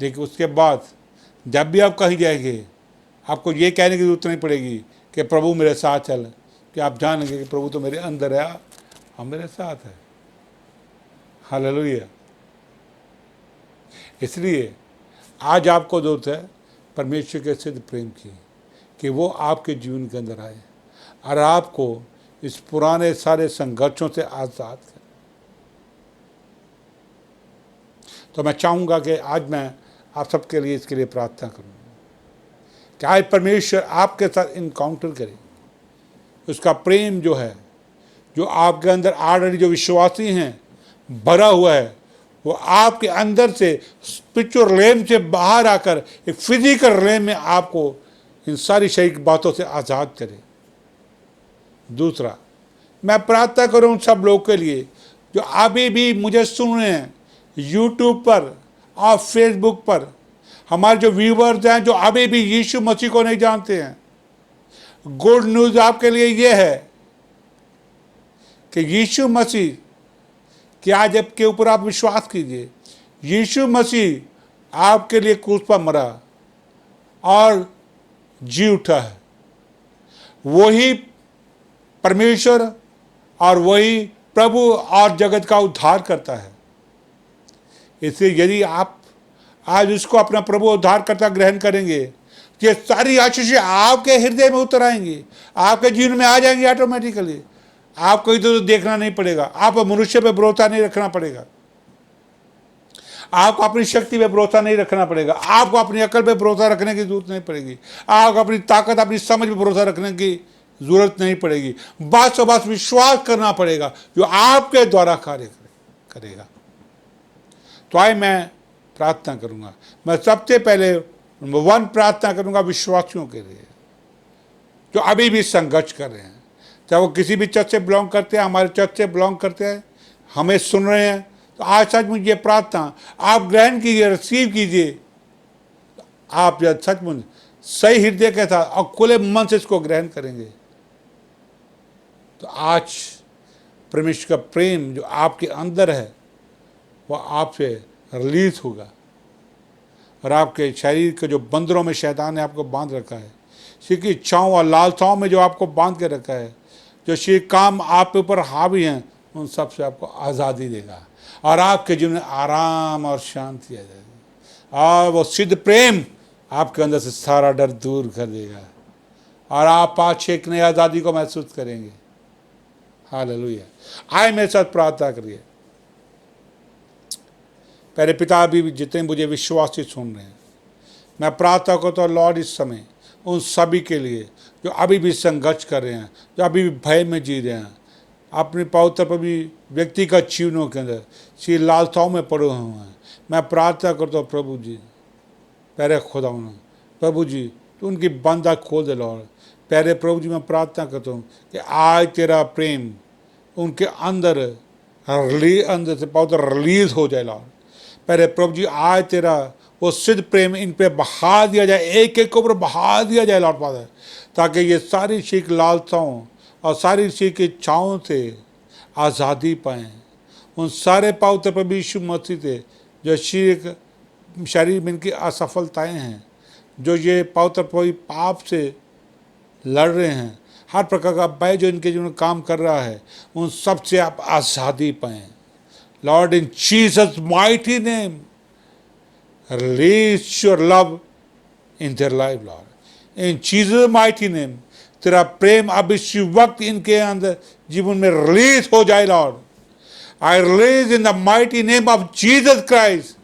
S3: लेकिन उसके बाद जब भी आप कहीं जाएंगे, आपको ये कहने की जरूरत नहीं पड़ेगी कि प्रभु मेरे साथ चल, कि आप जान लेंगे कि प्रभु तो मेरे अंदर है और मेरे साथ है। हालेलुया। इसलिए आज आपको जरूरत है परमेश्वर के सिद्ध प्रेम की, कि वो आपके जीवन के अंदर आए और आपको इस पुराने सारे संघर्षों से आज़ाद करे। तो मैं चाहूँगा कि आज मैं आप सबके लिए इसके लिए प्रार्थना करूँ कि आज परमेश्वर आपके साथ इनकाउंटर करे। उसका प्रेम जो है, जो आपके अंदर ऑलरेडी जो विश्वासी हैं भरा हुआ है, वो आपके अंदर से स्पिरिचुअल रेम से बाहर आकर एक फिजिकल रेम में आपको इन सारी शारीरिक बातों से आज़ाद करे। दूसरा, मैं प्रार्थना करूँ सब लोग के लिए जो अभी भी मुझे सुन रहे हैं यूट्यूब पर और फेसबुक पर, हमारे जो व्यूवर्स हैं जो अभी भी यीशु मसीह को नहीं जानते हैं। गुड न्यूज़ आपके लिए ये है कि यीशु मसीह कि आज आपके ऊपर आप विश्वास कीजिए, यीशु मसीह आपके लिए क्रूस पर मरा और जी उठा है। वही परमेश्वर और वही प्रभु और जगत का उद्धार करता है। इसलिए यदि आप आज उसको अपना प्रभु उद्धारकर्ता ग्रहण करेंगे, ये सारी आशीषें आपके हृदय में उतर आएंगी, आपके जीवन में आ जाएंगी ऑटोमेटिकली। आपको इधर तो देखना नहीं पड़ेगा, आप मनुष्य पे भरोसा नहीं रखना पड़ेगा, आपको अपनी शक्ति पे भरोसा नहीं रखना पड़ेगा, आपको अपनी अकल पे भरोसा रखने की जरूरत नहीं पड़ेगी, आपको अपनी ताकत अपनी समझ पे भरोसा रखने की जरूरत नहीं पड़ेगी। बस बस विश्वास करना पड़ेगा जो आपके द्वारा कार्य करेगा। तो आए मैं प्रार्थना करूंगा। मैं सबसे पहले नंबर 1 प्रार्थना करूंगा विश्वासियों के लिए जो अभी भी संघर्ष कर रहे हैं, चाहे वो किसी भी चर्च से बिलोंग करते हैं, हमारे चर्च से बिलोंग करते हैं, हमें सुन रहे हैं। तो आज सचमुच ये प्रार्थना आप ग्रहण कीजिए, रिसीव कीजिए। आप जब सचमुच सही हृदय के साथ और खुले मन से इसको ग्रहण करेंगे, तो आज परमेश्वर का प्रेम जो आपके अंदर है वो आपसे रिलीज होगा और आपके शरीर के जो बंदरों में शैतान ने आपको बांध रखा है, शरीर की इच्छाओं और लालसाओं में जो आपको बांध के रखा है, जो शरीर काम आप ऊपर हावी हैं, उन सब से आपको आज़ादी देगा और आपके जीवन में आराम और शांति आ जाएगी और वो सिद्ध प्रेम आपके अंदर से सारा डर दूर कर देगा और आप आज एक नई आज़ादी को महसूस करेंगे। हालेलुया। आए मेरे साथ प्रार्थना करिए। पहले पिता भी जितने मुझे विश्वासी सुन रहे हैं, मैं प्रार्थना करता हूँ लॉर्ड इस समय उन सभी के लिए जो अभी भी संघर्ष कर रहे हैं, जो अभी भी भय में जी रहे हैं, अपनी पवित्र प्रभु व्यक्तिगत जीवनों के अंदर सी लालसाओं में पड़े हुए हैं। मैं प्रार्थना करता हूँ प्रभु जी, प्यारे खुदा प्रभु जी, तो उनकी बंदा खोल दे लॉर्ड। प्यारे प्रभु जी, मैं प्रार्थना करता हूँ कि आज तेरा प्रेम उनके अंदर अंदर से पवित्र रिलीज हो जाए लॉर्ड। प्यारे प्रभु जी, आज तेरा वो सिद्ध प्रेम इन पे बहा दिया जाए, एक एक के ऊपर बहा दिया जाए लॉर्ड फादर, ताकि ये सारी शीख लालसाओं और सारी शीख इच्छाओं से आज़ादी पाएँ। उन सारे पवित्र प्रभु यीशु मसीह से जो शरीर में इनकी असफलताएँ हैं, जो ये पवित्र प्रभु पाप से लड़ रहे हैं, हर प्रकार का भय जो इनके जीवन में काम कर रहा है, उन सब से आप आज़ादी पाएँ Lord. In Jesus mighty name release your love in their life Lord. In Jesus mighty name तेरा प्रेम अब इस वक्त इनके अंदर जीवन में रिलीज हो जाए Lord. I release in the mighty name of Jesus Christ.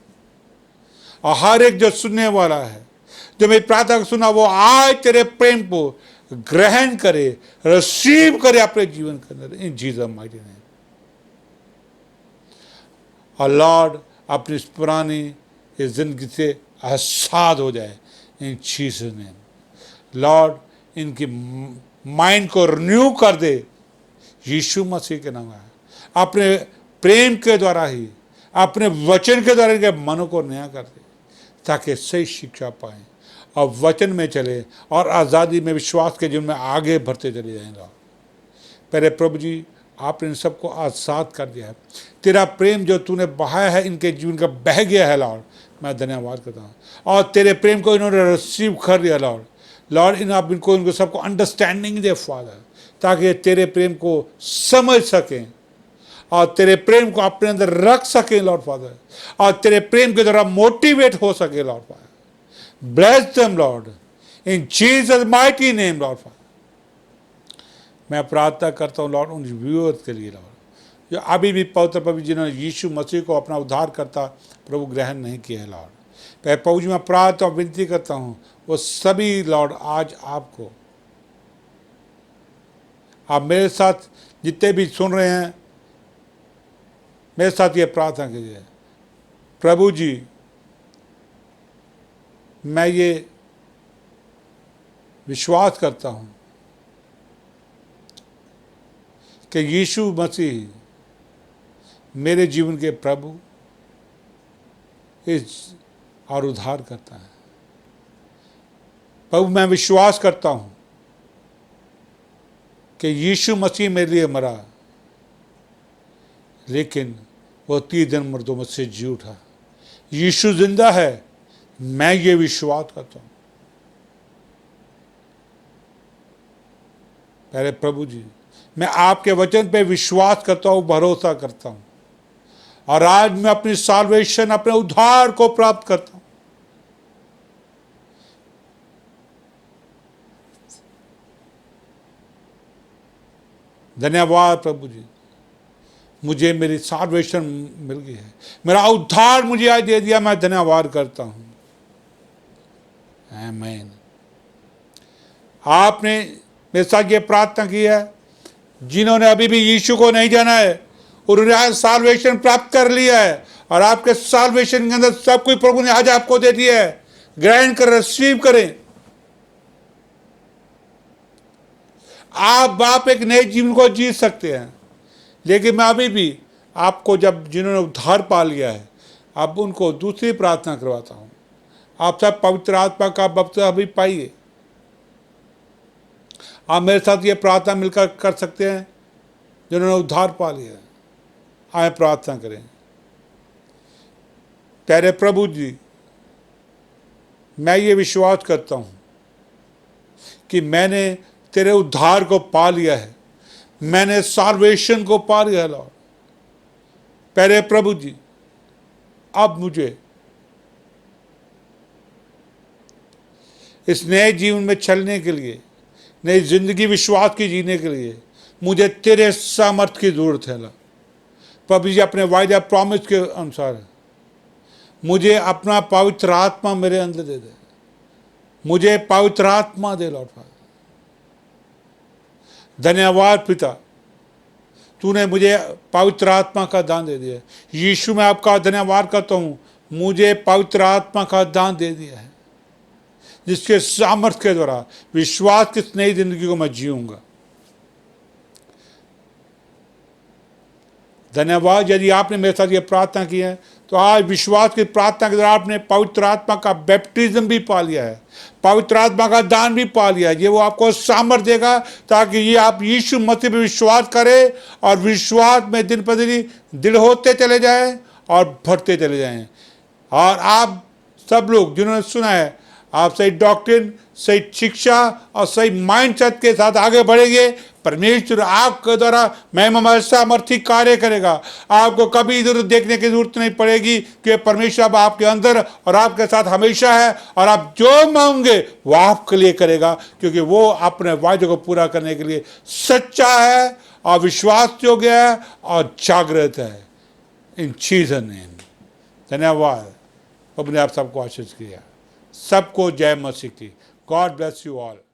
S3: और हर एक जो सुनने वाला है, जो मेरी प्रार्थना सुना, वो आज तेरे प्रेम को ग्रहण करे, रिसीव करे अपने जीवन के अंदर, इन जीसस माइटी नेम। और लॉर्ड अपनी इस पुरानी इस जिंदगी से आजाद हो जाए, इन जीसस नेम। लॉर्ड इनकी माइंड को रिन्यू कर दे यीशु मसीह के नाम में। अपने प्रेम के द्वारा ही, अपने वचन के द्वारा इनके मनों को नया कर दे, ताकि सही शिक्षा पाएं और वचन में चले और आज़ादी में विश्वास के जीवन में आगे बढ़ते चले जाएंगे। पहले प्रभु जी, आपने इन सबको आज़ाद कर दिया है। तेरा प्रेम जो तूने बहाया है इनके जीवन का बह गया है लॉर्ड, मैं धन्यवाद करता हूँ। और तेरे प्रेम को इन्होंने रिसीव कर लिया लॉर्ड। लॉर्ड इन आप इनको सबको अंडरस्टैंडिंग दे फादर, ताकि तेरे प्रेम को समझ सकें और तेरे प्रेम को अपने अंदर रख सकें लॉर्ड फादर, और तेरे प्रेम के द्वारा मोटिवेट हो सके Lord father. Bless them Lord इन Jesus mighty name Lord father. मैं प्रार्थना करता हूँ लॉर्ड उन व्यूअर्स के लिए लॉर्ड, जो अभी भी पवित्र प्रभु जिन्होंने यीशु मसीह को अपना उद्धार करता प्रभु ग्रहण नहीं किया है लॉर्ड। पहले प्रभु जी, मैं प्रार्थना और विनती करता हूँ वो सभी लॉर्ड आज आपको, आप मेरे साथ जितने भी सुन रहे हैं, मेरे साथ ये प्रार्थना कीजिए। प्रभु जी, मैं ये विश्वास करता हूँ कि यीशु मसीह मेरे जीवन के प्रभु इस और उद्धार करता है। प्रभु, मैं विश्वास करता हूँ कि यीशु मसीह मेरे लिए मरा, लेकिन वो 3 दिन मुर्दों में से जी उठा। यीशु जिंदा है, मैं ये विश्वास करता हूँ। पहले प्रभु जी, मैं आपके वचन पे विश्वास करता हूँ, भरोसा करता हूँ, और आज मैं अपनी साल्वेशन, अपने उद्धार को प्राप्त करता हूँ। धन्यवाद प्रभु जी, मुझे मेरी साल्वेशन मिल गई है, मेरा उद्धार मुझे आज दे दिया, मैं धन्यवाद करता हूँ। आमीन। आपने मेरे साथ ये प्रार्थना की है, जिन्होंने अभी भी यीशु को नहीं जाना है, उन्होंने आज साल्वेशन प्राप्त कर लिया है, और आपके साल्वेशन के अंदर सब कुछ प्रभु ने आज आपको दे दिया है। ग्रहण कर, रिसीव करें। आप एक नए जीवन को जी सकते हैं। लेकिन मैं अभी भी आपको, जब जिन्होंने उद्धार पा लिया है, अब उनको दूसरी प्रार्थना करवाता हूँ। आप सब पवित्र आत्मा का बपतिस्मा अभी पाइए। आप मेरे साथ ये प्रार्थना मिलकर कर सकते हैं, जिन्होंने उद्धार पा लिया है। आए प्रार्थना करें। प्यारे प्रभु जी, मैं ये विश्वास करता हूँ कि मैंने तेरे उद्धार को पा लिया है, मैंने साल्वेशन को पा लिया है लॉर्ड। प्यारे प्रभु जी, अब मुझे इस नए जीवन में चलने के लिए, नई जिंदगी विश्वास की जीने के लिए मुझे तेरे सामर्थ की जरूरत है लॉर्ड। प्रभु जी, अपने वायदा प्रॉमिस के अनुसार मुझे अपना पवित्र आत्मा मेरे अंदर दे दे। मुझे पवित्र आत्मा दे लॉर्ड फादर। धन्यवाद पिता, तूने मुझे पवित्र आत्मा का दान दे दिया। यीशु मैं आपका धन्यवाद करता हूँ, मुझे पवित्र आत्मा का दान दे दिया है, जिसके सामर्थ्य के द्वारा विश्वास की नई जिंदगी को मैं जीऊंगा। धन्यवाद। यदि आपने मेरे साथ ये प्रार्थना की है तो आज विश्वास की प्रार्थना के द्वारा आपने पवित्र आत्मा का बैप्टिज्म भी पा लिया है, पवित्र आत्मा का दान भी पा लिया है। ये वो आपको सामर्थ्य देगा ताकि ये आप यीशु मसीह पर विश्वास करें और विश्वास में दिन प्रतिदिन दृढ़ होते चले जाएं और बढ़ते चले जाएं। और आप सब लोग जिन्होंने सुना है, आप सही डॉक्ट्रिन, सही शिक्षा और सही माइंडसेट के साथ आगे बढ़ेंगे। परमेश्वर आपके द्वारा महिमा सामर्थ्य कार्य करेगा। आपको कभी इधर देखने की जरूरत नहीं पड़ेगी कि परमेश्वर अब आपके अंदर और आपके साथ हमेशा है, और आप जो मांगोगे वो आपके लिए करेगा, क्योंकि वो अपने वायदे को पूरा करने के लिए सच्चा है और विश्वास योग्य है और जागृत है। इन चीज़ों ने धन्यवाद। प्रभु ने आप सबको आशीष किया। सबको जय मसीह की। God bless you all.